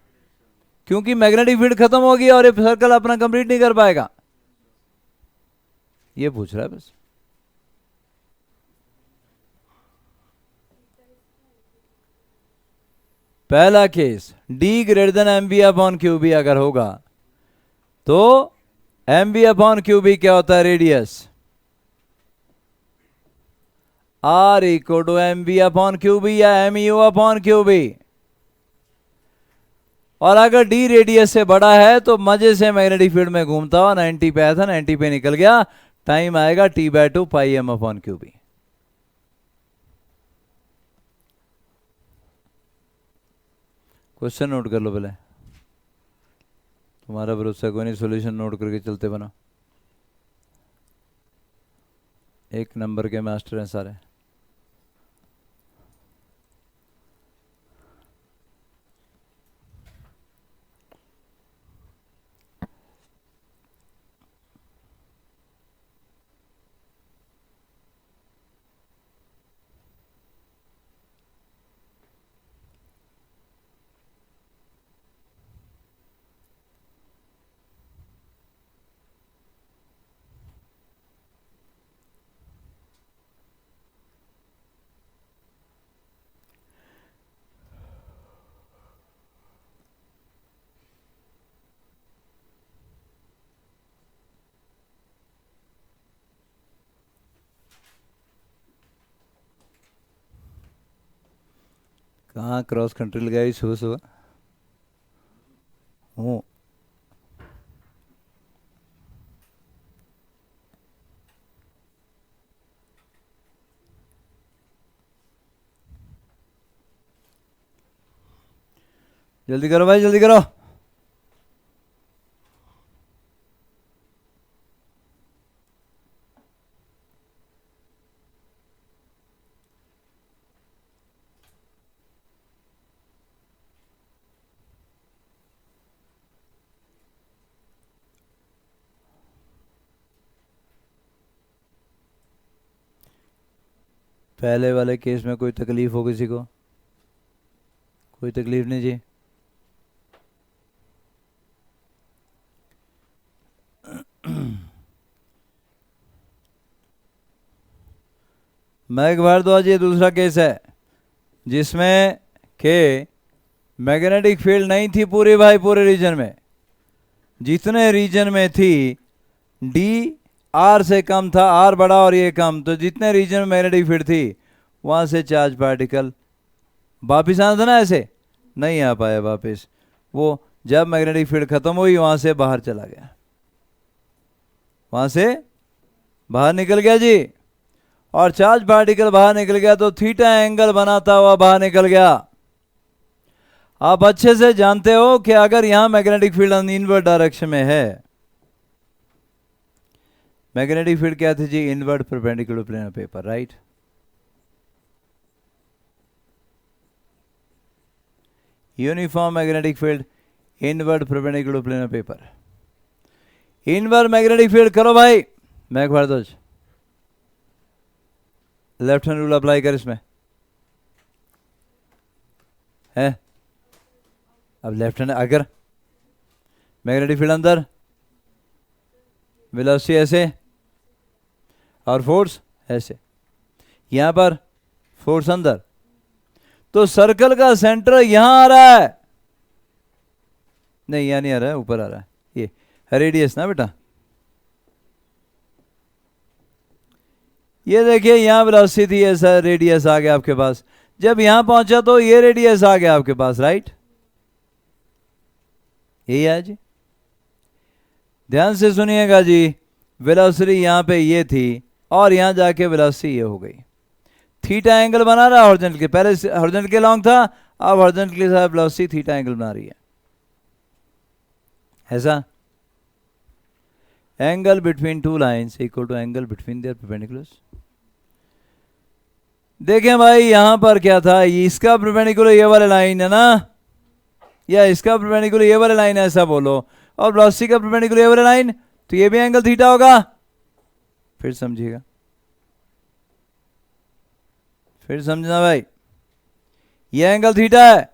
A: क्योंकि मैग्नेटिक फील्ड खत्म होगी और ये सर्कल अपना कंप्लीट नहीं कर पाएगा। ये पूछ रहा है बस। पहला case D greater than M B upon Q B अगर होगा तो M B upon Q B क्या होता है? Radius. R equal to M B upon Q B या M U upon Q B. और अगर डी रेडियस से बड़ा है तो मजे से मैग्नेटिक फील्ड में घूमता हुआ 90 पे आया था, 90 पे निकल गया, टाइम आएगा T by 2 pi M upon Q B. Question note कर लो पहले, तुम्हारा भरोसा कोई नहीं, सॉल्यूशन नोट करके चलते बना। एक नंबर के मास्टर हैं सारे। कहाँ क्रॉस कंट्री लगाई सुबह सुबह? हूँ जल्दी करो भाई, जल्दी करो। पहले वाले केस में कोई तकलीफ हो किसी को? कोई तकलीफ नहीं जी। मैग भारद्वाज, ये दूसरा केस है जिसमें के मैग्नेटिक फील्ड नहीं थी पूरी भाई, पूरे रीजन में। जितने रीजन में थी डी आर से कम था, आर बड़ा और ये कम, तो जितने रीजन में मैग्नेटिक फील्ड थी वहां से चार्ज पार्टिकल वापिस आना था ना, ऐसे नहीं आ पाया वापस। वो जब मैग्नेटिक फील्ड खत्म हुई वहां से बाहर चला गया, वहां से बाहर निकल गया जी। और चार्ज पार्टिकल बाहर निकल गया तो थीटा एंगल बनाता हुआ बाहर निकल गया। आप अच्छे से जानते हो कि अगर यहां मैग्नेटिक फील्ड इनवर्ट डायरेक्शन में है, मैग्नेटिक फील्ड क्या थी जी? Inward perpendicular plane of paper, right? Uniform magnetic field, inward perpendicular plane of paper. Inward magnetic field करो भाई। मैग Bhardwaj, left hand rule apply कर इसमें है। अब लेफ्ट हैंड अगर मैग्नेटिक फील्ड अंदर, वेलोसिटी ऐसे और फोर्स ऐसे, यहां पर फोर्स अंदर, तो सर्कल का सेंटर यहां आ रहा है, नहीं यहां नहीं आ रहा है, ऊपर आ रहा है। ये रेडियस ना बेटा, ये देखिए यहां वेलोसिटी थी, ऐसा रेडियस आ गया आपके पास। जब यहां पहुंचा तो ये रेडियस आ गया आपके पास, राइट? यही है जी। ध्यान से सुनिएगा जी, वेलोसिटी यहां पे ये थी और यहां जाके वेलोसिटी ये हो गई। थीटा एंगल बना रहा है हॉरिजॉन्टल के, पहले हॉरिजॉन्टल के लॉन्ग था, अब हॉरिजॉन्टल के साथ वेलोसिटी थीटा एंगल बना रही है, ऐसा। Angle between two lines equal to angle between their perpendiculars. देखें भाई यहां पर क्या था, इसका परपेंडिकुलर ये वाला लाइन है ना, या इसका परपेंडिकुलर ये वाला लाइन है ऐसा बोलो, और वेलोसिटी का परपेंडिकुलर ये वाला लाइन, तो ये भी एंगल थीटा होगा। फिर समझिएगा, फिर समझना भाई, ये एंगल थीटा है,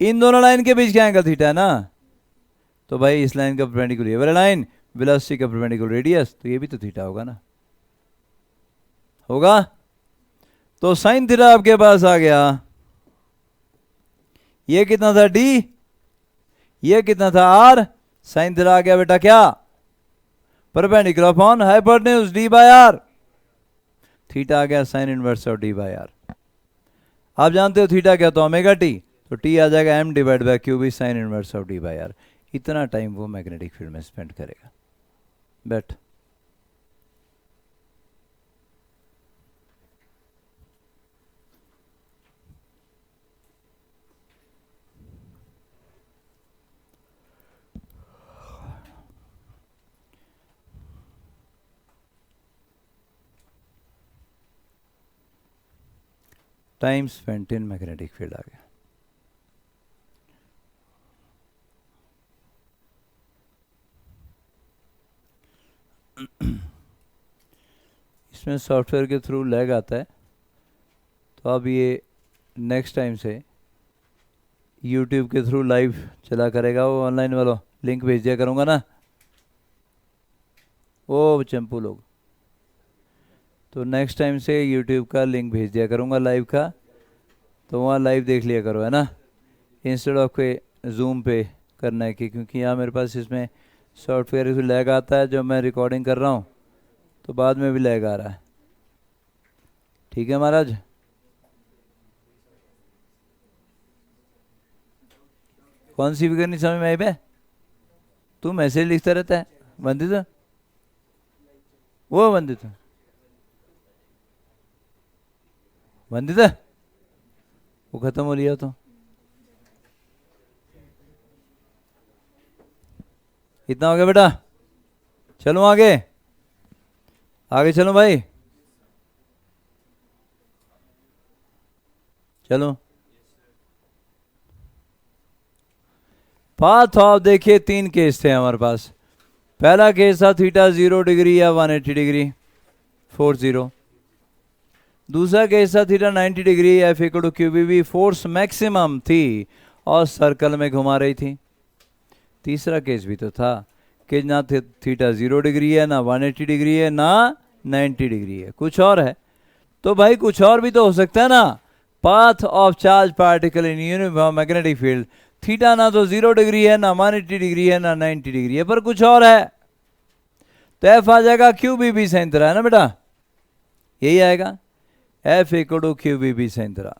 A: इन दोनों लाइन के बीच का एंगल थीटा है ना, तो भाई इस लाइन का परपेंडिकुलर ये वाला लाइन, वेलोसिटी का परपेंडिकुलर रेडियस, तो ये भी तो थीटा होगा ना, होगा। तो साइन थीटा आपके पास आ गया, ये कितना था d, ये कितना था r, साइन थीटा आ गया बेटा क्या, perpendicular upon hypotenuse d by r, theta आ गया sine inverse of d by r। आप जानते हो थीटा क्या, तो ओमेगा t, तो t आ जाएगा m divide by q B sine inverse of d by r। इतना टाइम वो मैग्नेटिक फील्ड में स्पेंड करेगा। बैठ, time spent in magnetic field आ गया। इसमें सॉफ्टवेयर के थ्रू लैग आता है, तो अब ये नेक्स्ट टाइम से यूट्यूब के थ्रू लाइव चला करेगा, वो ऑनलाइन वालों लिंक भेज दिया करूँगा ना, वो चंपू लोग, तो नेक्स्ट टाइम से यूट्यूब का लिंक भेज दिया करूँगा लाइव का, तो वहाँ लाइव देख लिया करो, है ना, इंस्टेड ऑफ के जूम पे करना है कि, क्योंकि यहाँ मेरे पास इसमें सॉफ्टवेयर से लैग आता है, जो मैं रिकॉर्डिंग कर रहा हूँ तो बाद में भी लैग आ रहा है। ठीक है महाराज, कौन सी फिगर नहीं समझ में आई बे, तू मैसेज लिखता रहता है, वंदित वो वंदित वंदित वो खत्म हो लिया, तो इतना हो गया बेटा, चलो आगे, आगे चलो भाई, चलो। पाथ ऑफ, देखिए 3 केस थे हमारे पास। पहला केस था थीटा 0 डिग्री या 180 डिग्री 40। दूसरा केस था theta 90 degree F equal to Q B, force maximum थी और सर्कल में घुमा रही थी। तीसरा केस भी तो था कि ना थीटा 0 डिग्री है, ना 180 डिग्री है, ना 90 डिग्री है, कुछ और है। तो भाई कुछ और भी तो हो सकता है ना। Path of charge particle in uniform magnetic field, theta ना तो 0 डिग्री है, ना 180 डिग्री है, ना 90 डिग्री है, पर कुछ और है, तो एफ आ जाएगा Q B B sine theta, है ना बेटा, यही आएगा F equal to Q B B sine theta.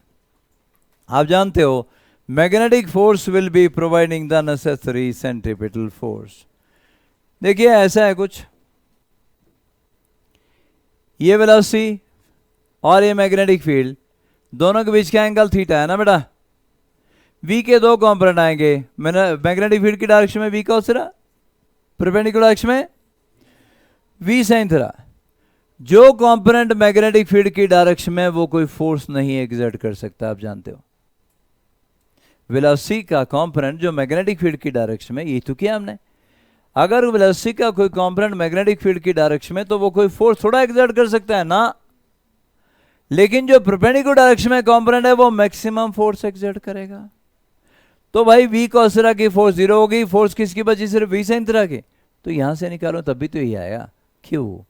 A: आप जानते हो magnetic force will be providing the necessary centripetal force. देखिए ऐसा है कुछ, ये वेलोसिटी और ये मैग्नेटिक फील्ड दोनों के बीच का एंगल थीटा है ना बेटा। v के 2 कंपोनेंट आएंगे, मैग्नेटिक फील्ड की डायरेक्शन में v का उस परपेंडिकुलर डायरेक्शन में v साइन थीटा। जो कंपोनेंट मैग्नेटिक फील्ड की डायरेक्शन में वो कोई फोर्स नहीं एग्जर्ट कर सकता, आप जानते हो। वेलोसिटी का कंपोनेंट जो मैग्नेटिक फील्ड की डायरेक्शन में, ये तो किया हमने, अगर वेलोसिटी का कोई कंपोनेंट मैग्नेटिक फील्ड की डायरेक्शन में, तो वो कोई फोर्स थोड़ा एग्जर्ट कर सकता है ना। लेकिन जो परपेंडिकुलर डायरेक्शन में कंपोनेंट है वो मैक्सिमम फोर्स एक्सर्ट करेगा। तो भाई v cos थीटा की फोर्स 0 होगी, फोर्स किसकी बची, सिर्फ v sin थीटा की, तो यहां से निकालो तब भी तो ये आएगा q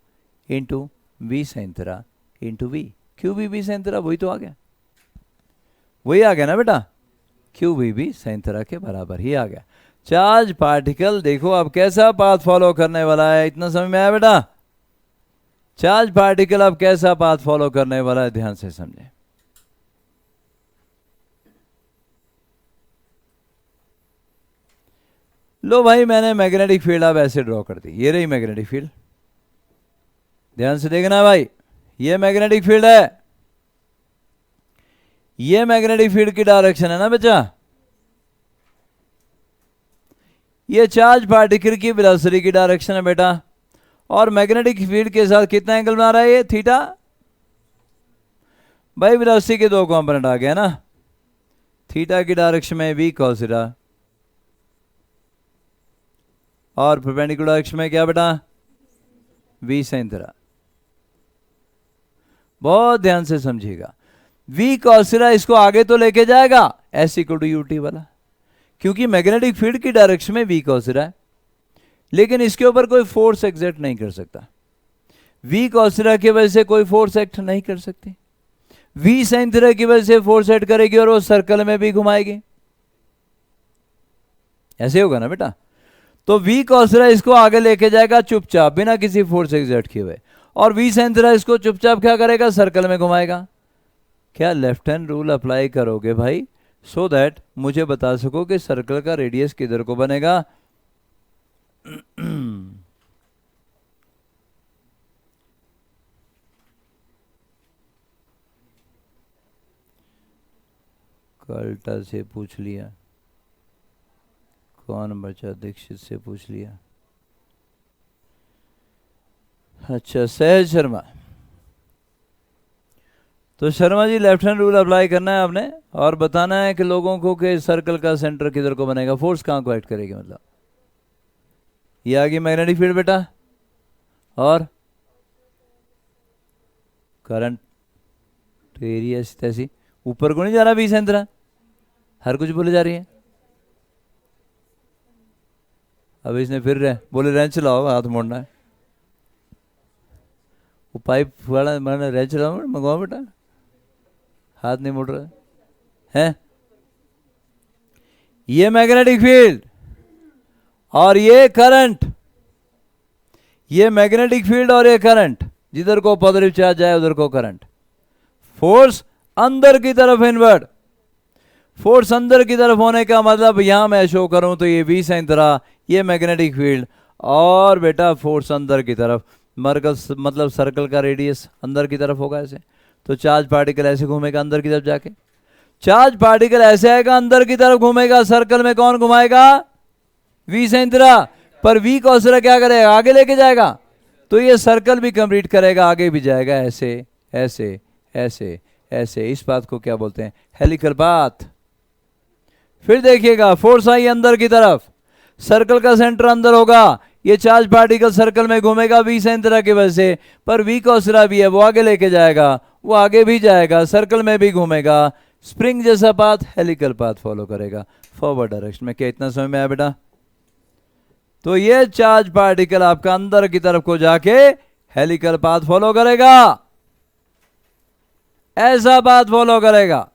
A: into v sin theta into v, q v b sin theta, वही तो आ गया, वही आ गया ना बेटा, q v b sin theta के बराबर ही आ गया। चार्ज पार्टिकल देखो अब कैसा पाथ फॉलो करने वाला है, इतना समझ में आया बेटा। चार्ज पार्टिकल अब कैसा पाथ फॉलो करने वाला है, ध्यान से समझे। लो भाई मैंने मैग्नेटिक फील्ड अब ऐसे ड्रॉ कर दी, ये रही मैग्नेटिक फील्ड, ध्यान से देखना भाई, ये मैग्नेटिक फील्ड है, ये मैग्नेटिक फील्ड की डायरेक्शन है ना बच्चा, ये चार्ज पार्टिकल की वेलोसिटी की डायरेक्शन है बेटा, और मैग्नेटिक फील्ड के साथ कितना एंगल बना रहा है ये, थीटा। भाई वेलोसिटी के दो कंपोनेंट आ गए ना, थीटा की डायरेक्शन में v cos थीटा, और परपेंडिकुलर डायरेक्शन में क्या बेटा, v sin थीटा। बहुत ध्यान से समझिएगा, v cos थीटा इसको आगे तो लेके जाएगा s इक्वल टू ut वाला, क्योंकि मैग्नेटिक फील्ड की डायरेक्शन में v cos थीटा है, लेकिन इसके ऊपर कोई फोर्स एग्जर्ट नहीं कर सकता। v cos थीटा की वजह से कोई फोर्स एक्ट नहीं कर सकती, v sin थीटा की वजह से फोर्स एक्ट करेगी और वो सर्कल में भी घुमाएगी, ऐसे होगा ना बेटा। तो v cos थीटा इसको आगे लेके जाएगा चुपचाप बिना किसी फोर्स एग्जर्ट किए हुए, और v sin थीटा इसको चुपचाप क्या करेगा, सर्कल में घुमाएगा। क्या लेफ्ट हैंड रूल अप्लाई करोगे भाई, सो दैट मुझे बता सको कि सर्कल का रेडियस किधर को बनेगा। कल्टा से पूछ लिया, कौन बचा, दीक्षित से पूछ लिया, अच्छा सहज शर्मा। तो Sharma ji left hand rule apply करना है आपने, और बताना है कि लोगों को कि सर्कल का सेंटर किधर को बनेगा, फोर्स कहाँ को एक्ट करेगी, मतलब ये आ गई मैग्नेटिक फील्ड बेटा, और करंट तो एरिया तैसी ऊपर को नहीं जा रहा, v sin थीटा हर कुछ बोले जा रही है। अब इसने फिर बोले रेंच चलाओ, हाथ मोड़ना है, वो पाइप वाला मैंने रेंच चलाओ मंगवाओ बेटा, हाथ नहीं मोड़ रहा है। ये मैग्नेटिक फील्ड और ये करंट, ये मैग्नेटिक फील्ड और ये करंट, जिधर को पॉजिटिव चार्ज जाए उधर को करंट। फोर्स अंदर की तरफ इनवर्ड, फोर्स अंदर की तरफ होने का मतलब यहां मैं शो करूं तो ये v sin थीटा, ये मैग्नेटिक फील्ड, और बेटा फोर्स अंदर की तरफ, मतलब सर्कल का रेडियस अंदर की तरफ होगा ऐसे। तो चार्ज पार्टिकल ऐसे घूमेगा अंदर की तरफ जाके, चार्ज पार्टिकल ऐसे आएगा अंदर की तरफ घूमेगा, सर्कल में कौन घुमाएगा, v sin थीटा, पर v cos थीटा क्या करेगा, आगे लेके जाएगा, तो ये सर्कल भी कंप्लीट करेगा, आगे भी जाएगा, ऐसे ऐसे ऐसे ऐसे। इस बात को क्या बोलते हैं, हेलिकल पाथ। फिर देखिएगा फोर्स आई अंदर की तरफ, सर्कल का सेंटर अंदर होगा, ये चार्ज पार्टिकल सर्कल में घूमेगा v sin थीटा की वजह से, पर v cos थीटा भी है, वो आगे लेके जाएगा, वो आगे भी जाएगा, सर्कल में भी घूमेगा, स्प्रिंग जैसा पाथ, हेलिकल पाथ फॉलो करेगा फॉरवर्ड डायरेक्शन में। क्या इतना समझ में आया बेटा? तो ये चार्ज पार्टिकल आपका अंदर की तरफ को जाके हेलिकल पाथ फॉलो करेगा, ऐसा पाथ फॉलो करेगा।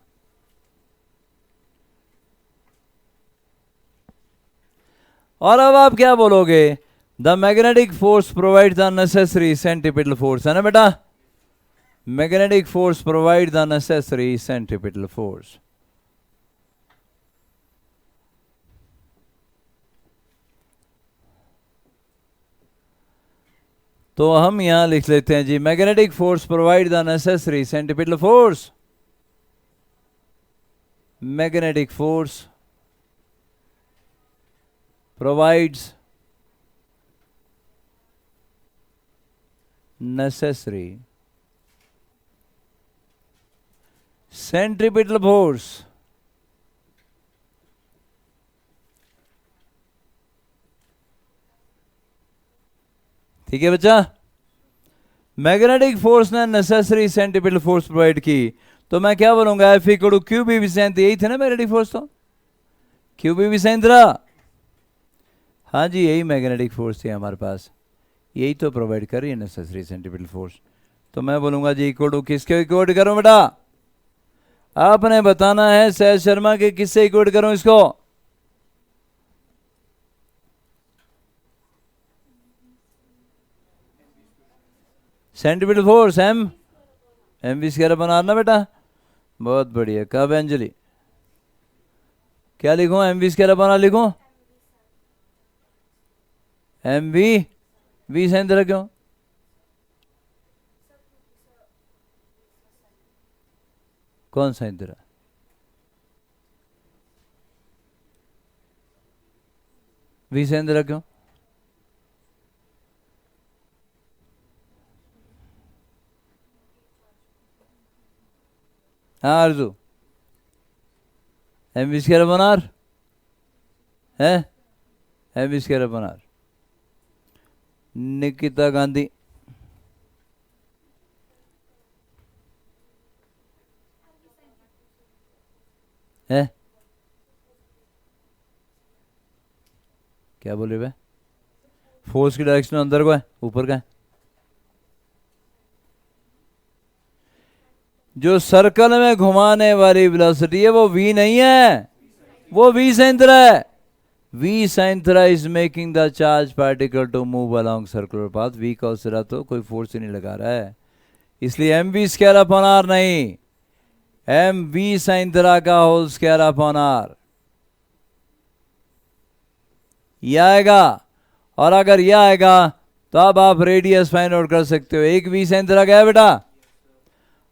A: और अब आप क्या बोलोगे, the magnetic force provide the necessary centripetal force, है ना बेटा, magnetic force provide the necessary centripetal force. तो हम यहां लिख लेते हैं जी, magnetic force provide the necessary centripetal force, magnetic force provides necessary centripetal force ठीक है बच्चा, मैग्नेटिक फोर्स ने नेसेसरी सेंट्रीपिटल फोर्स प्रोवाइड की, तो मैं क्या बोलूंगा, F equal to Q B विसेंट, यही थे ना मैग्नेटिक फोर्स, तो क्यू बी विसेंट रहा, हाँ जी यही मैग्नेटिक फोर्स थी हमारे पास, यही तो प्रोवाइड कर रही है नेसेसरी सेंट्रीपिटल फोर्स। तो मैं बोलूंगा जी इक्वल टू किसके इक्वल करूं बेटा, आपने बताना है सहज शर्मा के किससे इक्वल करूं इसको, centripetal force M V square बनाना बेटा, बहुत बढ़िया। कब अंजलि, क्या लिखूं, एम वी स्क्वायर बना लिखूं, एम वी sin थीटा, क्यों, कौन sin थीटा, वी से इंदिरा क्यों? हाँ Arju, M V square upon R है, M V square upon R. Nikita Gandhi, है क्या बोले भाई? फोर्स की डायरेक्शन अंदर को है, ऊपर का है? जो सर्कल में घुमाने वाली वेलोसिटी है वो v नहीं है, वो v sin थीटा है। v sin थीटा is making the charge particle to move along circular path. v cos theta तो कोई फोर्स ही नहीं लगा रहा है, इसलिए M V square upon R नहीं, एम वी sin थीटा का होल स्क्वायर अपॉन आर यह आएगा। और अगर यह आएगा तो अब आप रेडियस फाइंड आउट कर सकते हो। एक v sin थीटा गया बेटा,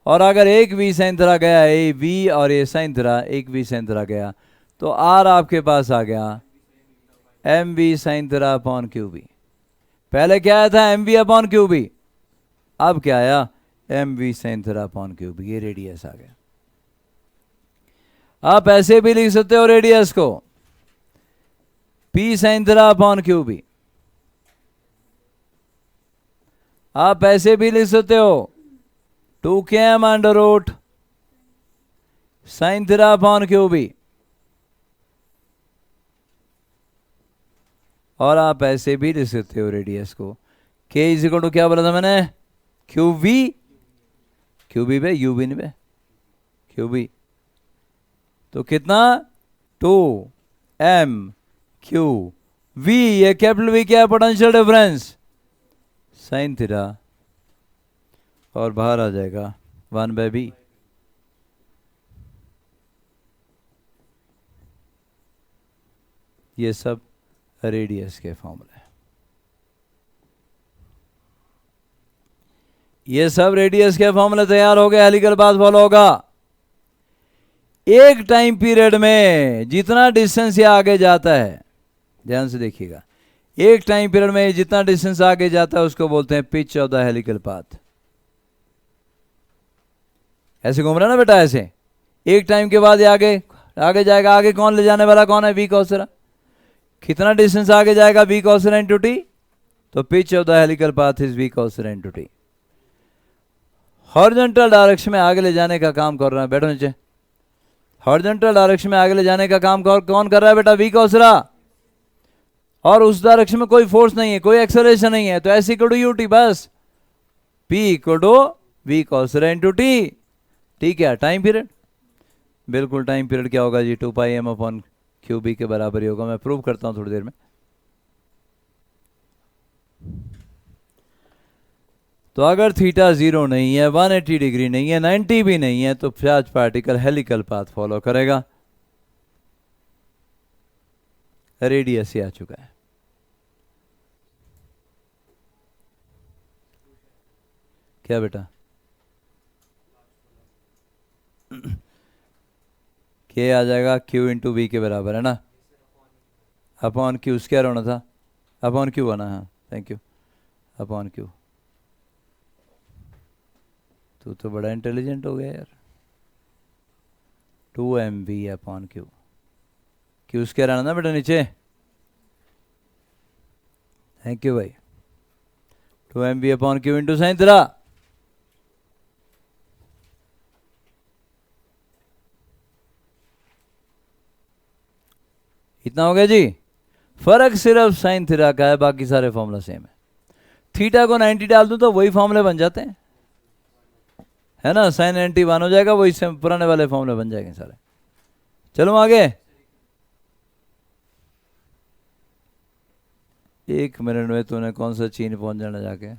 A: और अगर एक v sin थीटा गया, ए v और ए sin थीटा, एक v sin थीटा गया, तो r आपके पास आ गया M V sin theta upon Q B. पहले क्या आया था? M V upon Q B, अब क्या आया? M V sin theta upon Q B. ये रेडियस आ गया। आप ऐसे भी लिख सकते हो रेडियस को, p sin theta upon Q B. आप ऐसे भी लिख सकते हो 2km under root sin theta upon Q B. और आप ऐसे भी लिख सकते हो रेडियस को k इज इक्वल टू क्या बोला था मैंने? क्यू वी, क्यू बी पे यू बी नहीं पे, क्यू बी। तो कितना? 2m क्यू वी, ये कैपिटल वी क्या है? पोटेंशियल डिफरेंस sin थीटा, और बाहर आ जाएगा 1/b। ये सब रेडियस के फॉर्मूले, ये सब रेडियस के फॉर्मूले तैयार हो गए। हेलिकल पाथ फॉलो होगा। एक टाइम पीरियड में जितना डिस्टेंस ये आगे जाता है, ध्यान से देखिएगा, एक टाइम पीरियड में जितना डिस्टेंस आगे जाता है उसको बोलते हैं pitch of the helical path. ऐसे घूम रहा है ना बेटा, ऐसे एक टाइम के बाद ये आगे आगे जाएगा। आगे कौन ले जाने वाला? कौन है? v cos theta. कितना डिस्टेंस आगे जाएगा? v cos theta into t। तो pitch of the helical path is v cos theta into t। Horizontal direction में आगे ले जाने का काम कर रहा है, बैठो नीचे। हॉरिजॉन्टल डायरेक्शन में आगे ले जाने का काम कौन कर रहा है बेटा? v cos theta. और उस डायरेक्शन में कोई फोर्स नहीं है, कोई एक्सेलरेशन नहीं है, तो ऐसे इक्वल टू यू टी, बस p equal to v cos theta into t। ठीक है, टाइम पीरियड, बिल्कुल टाइम पीरियड क्या होगा जी? 2πm अपॉन क्यू बी के बराबर ही होगा। मैं प्रूव करता हूं थोड़ी देर में। तो अगर थीटा 0 नहीं है, 180 डिग्री नहीं है, 90 भी नहीं है, तो charge particle helical path follow करेगा। रेडियस ही आ चुका है। क्या बेटा? के आ जाएगा क्यू इंटू बी के बराबर है ना, अपॉन क्यू स्क्वायर होना था, अपॉन क्यू आना। हाँ थैंक यू, अपॉन क्यू। तू तो बड़ा इंटेलिजेंट हो गया यार। 2mv upon Q, Q square आना ना बेटा नीचे। थैंक यू भाई। 2mv upon Q into sine theta. इतना हो गया जी। फर्क सिर्फ साइन थीटा का है, बाकी सारे फॉर्मूला सेम है। थीटा को 90 डाल दूं तो वही फॉर्मूले बन जाते हैं, है ना। साइन 90 1 हो जाएगा, वही सेम पुराने वाले फॉर्मूले बन जाएंगे सारे। चलो आगे। 1 मिनट में तूने कौन सा चीन पहुंच जाना जाके?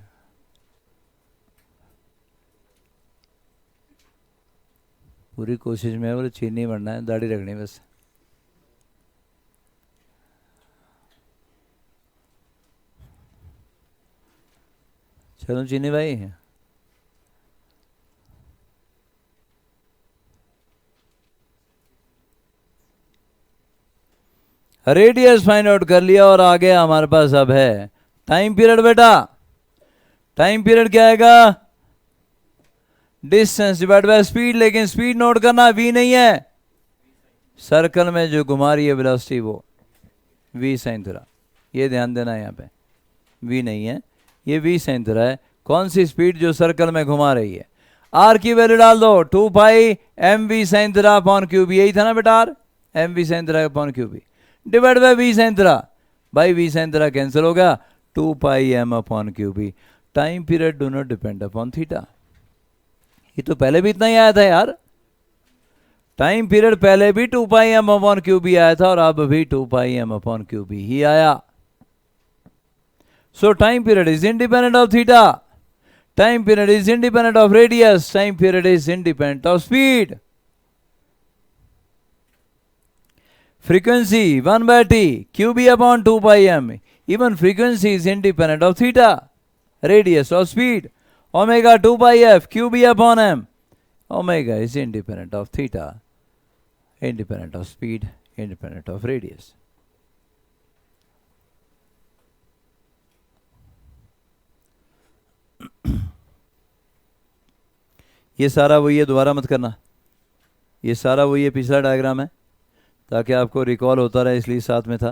A: पूरी कोशिश में है बोले चीन नहीं बनना है, दाढ़ी रखनी बस। चलो चीनी भाई, रेडियस फाइंड आउट कर लिया और आगे हमारे पास अब है टाइम पीरियड। बेटा टाइम पीरियड क्या आएगा? डिस्टेंस डिवाइड बाय स्पीड, लेकिन स्पीड नोट करना v नहीं है, सर्कल में जो घुमा रही है वेलोसिटी वो v sin थीटा। ये ध्यान देना है, यहाँ पे v नहीं है, ये v sin थीटा है। कौन सी स्पीड? जो सर्कल में घुमा रही है। r की वैल्यू डाल दो 2 पाई mv sin theta upon cube, यही था ना बेटा, r mv sin theta upon cube divide by v sin theta. भाई v sin थीटा कैंसिल हो गया, 2 pi m upon cube. Time period do not depend upon theta. ये तो पहले भी इतना ही आया था यार, टाइम पीरियड पहले भी 2 पाई m अपॉन क्यूब आया था और अब भी 2 पाई m अपॉन क्यूब ही आया। सो time period is independent of theta, time period is independent of radius, time period is independent of speed. frequency 1 by t qb upon 2 pi m, even frequency is independent of theta, radius or speed. Omega 2 pi f qb upon m, omega is independent of theta, independent of speed, independent of radius. ये सारा वही है, दोबारा मत करना, ये सारा वही है, पिछला डायग्राम है, ताकि आपको रिकॉल होता रहे, इसलिए साथ में था।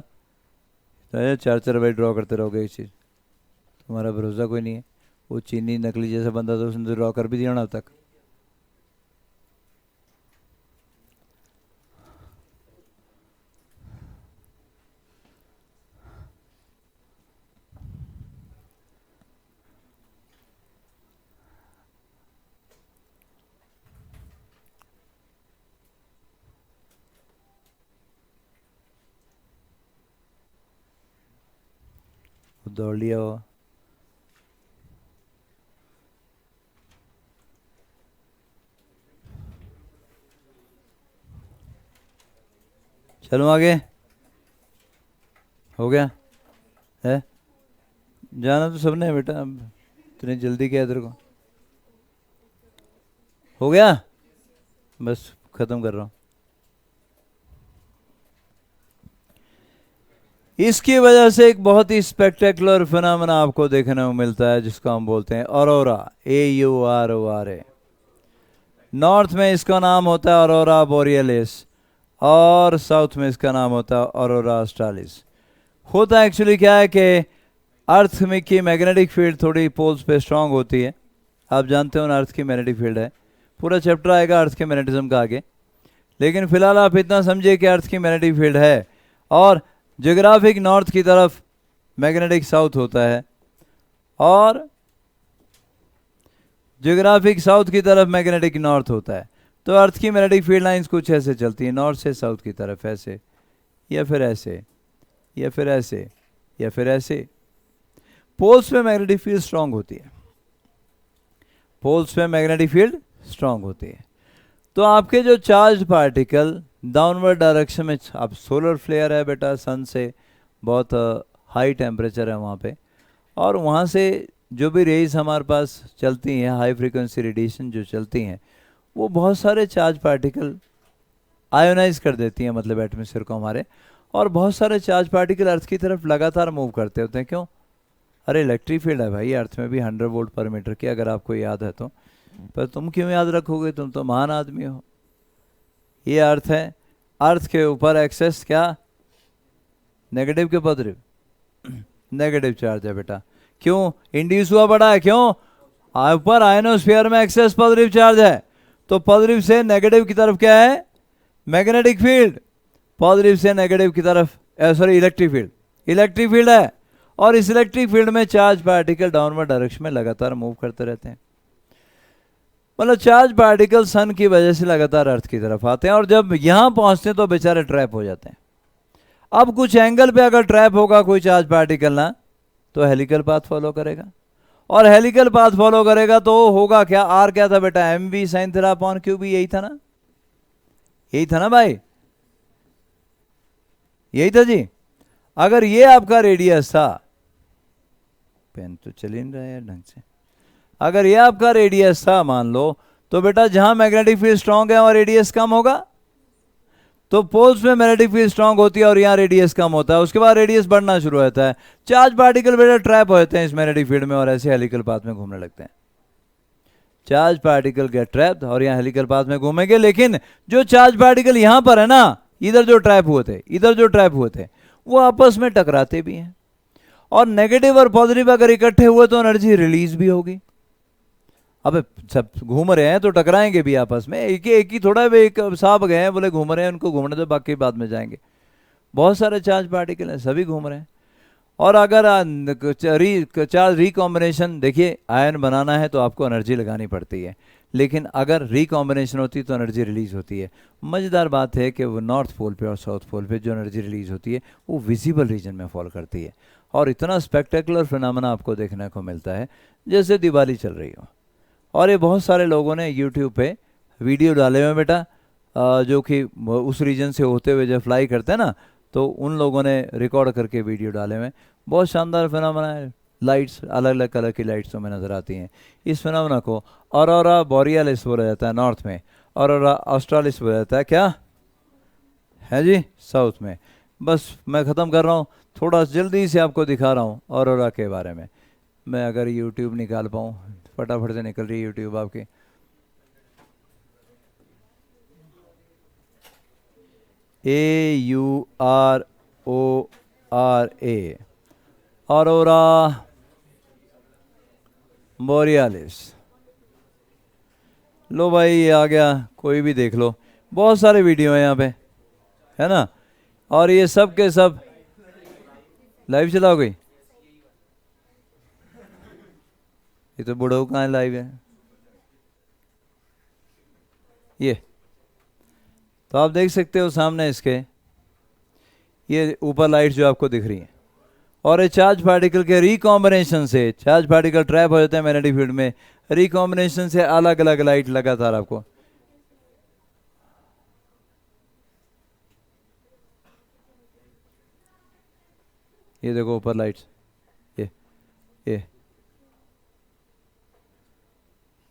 A: तो 4 बार ड्रॉ करते रहोगे इस चीज़, तुम्हारा भरोसा कोई नहीं है। वो चीनी नकली जैसा बंदा तो उसने ड्रॉ कर भी दिया ना अब तक। दौड़ लिया हो, चलो आगे, हो गया है? जाना तो सबने है बेटा, अब इतनी जल्दी क्या है तेरे को? हो गया, बस खत्म कर रहा हूँ। इसकी वजह से एक बहुत ही स्पेक्टेकुलर फिनोमेना आपको देखने को मिलता है, जिसको हम बोलते हैं ऑरोरा, AURORA। नॉर्थ में इसका नाम होता है ऑरोरा बोरियलिस और साउथ में इसका नाम होता है ऑरोरा ऑस्ट्रालिस। होता एक्चुअली क्या है कि अर्थ में की मैग्नेटिक फील्ड थोड़ी पोल्स पे स्ट्रांग होती है। आप जानते हो ना, अर्थ की मैग्नेटिक फील्ड है, पूरा चैप्टर आएगा अर्थ के मैग्नेटिज्म का आगे, लेकिन फिलहाल आप इतना समझिए कि अर्थ की मैग्नेटिक फील्ड है और ज्योग्राफिक नॉर्थ की तरफ मैग्नेटिक साउथ होता है और ज्योग्राफिक साउथ की तरफ मैग्नेटिक नॉर्थ होता है। तो अर्थ की मैग्नेटिक फील्ड लाइंस कुछ ऐसे चलती हैं, नॉर्थ से साउथ की तरफ, ऐसे या फिर ऐसे या फिर ऐसे या फिर ऐसे। पोल्स पे मैग्नेटिक फील्ड स्ट्रांग होती है, पोल्स पे मैग्नेटिक फील्ड स्ट्रांग होती है। तो आपके जो चार्ज पार्टिकल डाउनवर्ड डायरेक्शन में, अब सोलर फ्लेयर है बेटा, सन से बहुत हाई टेम्परेचर है वहाँ पे, और वहाँ से जो भी रेज हमारे पास चलती हैं, हाई फ्रीक्वेंसी रेडिएशन जो चलती हैं, वो बहुत सारे चार्ज पार्टिकल आयोनाइज कर देती हैं, मतलब एटमॉस्फेयर को हमारे, और बहुत सारे चार्ज पार्टिकल अर्थ की तरफ लगातार मूव करते होते हैं। क्यों? अरे इलेक्ट्रिक फील्ड है भाई अर्थ में भी 100 वोल्ट पर मीटर की, अगर आपको याद है तो। पर तुम क्यों याद रखोगे, तुम तो महान आदमी हो। ये अर्थ है, अर्थ के ऊपर एक्सेस क्या, नेगेटिव के पॉजिटिव, नेगेटिव चार्ज है बेटा। क्यों? इंड्यूस हुआ बड़ा है, क्यों? ऊपर आयनोस्फीयर में एक्सेस पॉजिटिव चार्ज है, तो पॉजिटिव से नेगेटिव की तरफ क्या है, मैग्नेटिक फील्ड। पॉजिटिव से नेगेटिव की तरफ sorry electric field, electric field है, और इस इलेक्ट्रिक फील्ड में चार्ज पार्टिकल डाउनवर्ड डायरेक्शन में लगातार मूव करते रहते हैं। मतलब चार्ज पार्टिकल सन की वजह से लगातार अर्थ की तरफ आते हैं, और जब यहां पहुंचते हैं तो बेचारे ट्रैप हो जाते हैं। अब कुछ एंगल पे अगर ट्रैप होगा कोई चार्ज पार्टिकल ना, तो हेलिकल पाथ फॉलो करेगा, और हेलिकल पाथ फॉलो करेगा तो होगा क्या, आर क्या था बेटा, mv sin theta upon cube, यही था ना, यही था ना भाई, यही था जी। अगर ये आपका रेडियस था, पेन तो चल ही नहीं रहा है ढंग से, अगर ये आपका रेडियस था मान लो, तो बेटा जहां मैग्नेटिक फील्ड स्ट्रांग है वहां रेडियस कम होगा। तो पोल्स में मैग्नेटिक फील्ड स्ट्रांग होती है और यहाँ रेडियस कम होता है, उसके बाद रेडियस बढ़ना शुरू होता है, चार्ज पार्टिकल बेटा ट्रैप होते हैं इस मैग्नेटिक फील्ड में और ऐसे हेलिकल पाथ में घूमने लगते हैं। चार्ज पार्टिकल गेट ट्रैप्ड और यहाँ हेलिकल पाथ में घूमेंगे, लेकिन जो चार्ज पार्टिकल यहाँ पर है ना, इधर जो ट्रैप हुए थे वो आपस में टकराते भी हैं, और नेगेटिव और पॉजिटिव अगर इकट्ठे हुए तो एनर्जी रिलीज भी होगी। अब सब घूम रहे हैं तो टकराएंगे भी आपस में, एक ही थोड़ा, वे एक साहब गए हैं बोले घूम रहे हैं, उनको घूमने दो, बाकी बाद में जाएंगे। बहुत सारे चार्ज पार्टिकल हैं, सभी घूम रहे हैं। और अगर चार्ज रिकॉम्बिनेशन, देखिए आयन बनाना है तो आपको एनर्जी लगानी पड़ती है, लेकिन अगर रिकॉम्बिनेशन होती है तो एनर्जी रिलीज होती है। मज़ेदार बात है कि वो नॉर्थ पोल पे और साउथ पोल पे जो एनर्जी रिलीज होती है वो विजिबल रीजन में फॉल करती है, और इतना स्पेक्टेकुलर फिनोमेना आपको देखने को मिलता है जैसे दिवाली चल रही हो। और ये बहुत सारे लोगों ने यूट्यूब पे वीडियो डाले हुए बेटा, जो कि उस रीजन से होते हुए जब फ्लाई करते हैं ना, तो उन लोगों ने रिकॉर्ड करके वीडियो डाले हुए। बहुत शानदार फिनोमेना है, लाइट्स अलग अलग कलर की लाइट्स हमें नज़र आती हैं। इस फिनोमेना को ऑरोरा बोरियालिस बोला जाता है नॉर्थ में, ऑरोरा ऑस्ट्रालिस बोला जाता है क्या है जी साउथ में। बस मैं ख़त्म कर रहा हूँ, थोड़ा जल्दी से आपको दिखा रहा हूँ ऑरोरा के बारे में। मैं अगर यूट्यूब निकाल पाऊँ, फटाफट से निकल रही है यूट्यूब आपकी। AURORA aurora borealis. लो भाई ये आ गया, कोई भी देख लो, बहुत सारे वीडियो हैं यहाँ पे, है ना। और ये सब के सब लाइव चलाओगे, ये तो बुढ़ऊ कहाँ लाइव है। ये तो आप देख सकते हो सामने इसके, ये ऊपर लाइट जो आपको दिख रही है, और ये चार्ज पार्टिकल के रिकॉम्बिनेशन से, चार्ज पार्टिकल ट्रैप हो जाते हैं मैग्नेटिक फील्ड में, रिकॉम्बिनेशन से अलग अलग लाइट लगातार आपको। ये देखो ऊपर लाइट्स, ये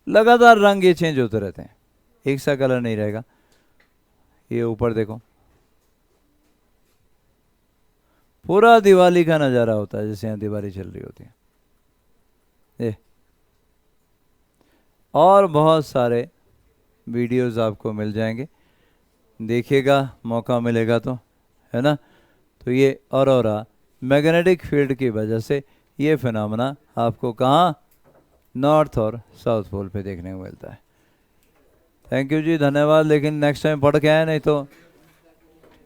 A: लगातार रंग ये चेंज होते रहते हैं, एक सा कलर नहीं रहेगा। ये ऊपर देखो, पूरा दिवाली का नज़ारा होता है, जैसे यहाँ दिवाली चल रही होती है ये। और बहुत सारे वीडियोस आपको मिल जाएंगे, देखिएगा मौका मिलेगा तो, है ना। तो ये ऑरोरा मैग्नेटिक फील्ड की वजह से ये फिनोमेना आपको कहाँ, नॉर्थ और साउथ पोल पे देखने को मिलता है। थैंक यू जी, धन्यवाद। लेकिन नेक्स्ट टाइम पढ़ के आए, नहीं तो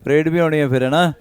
A: परेड भी होनी है फिर, है ना।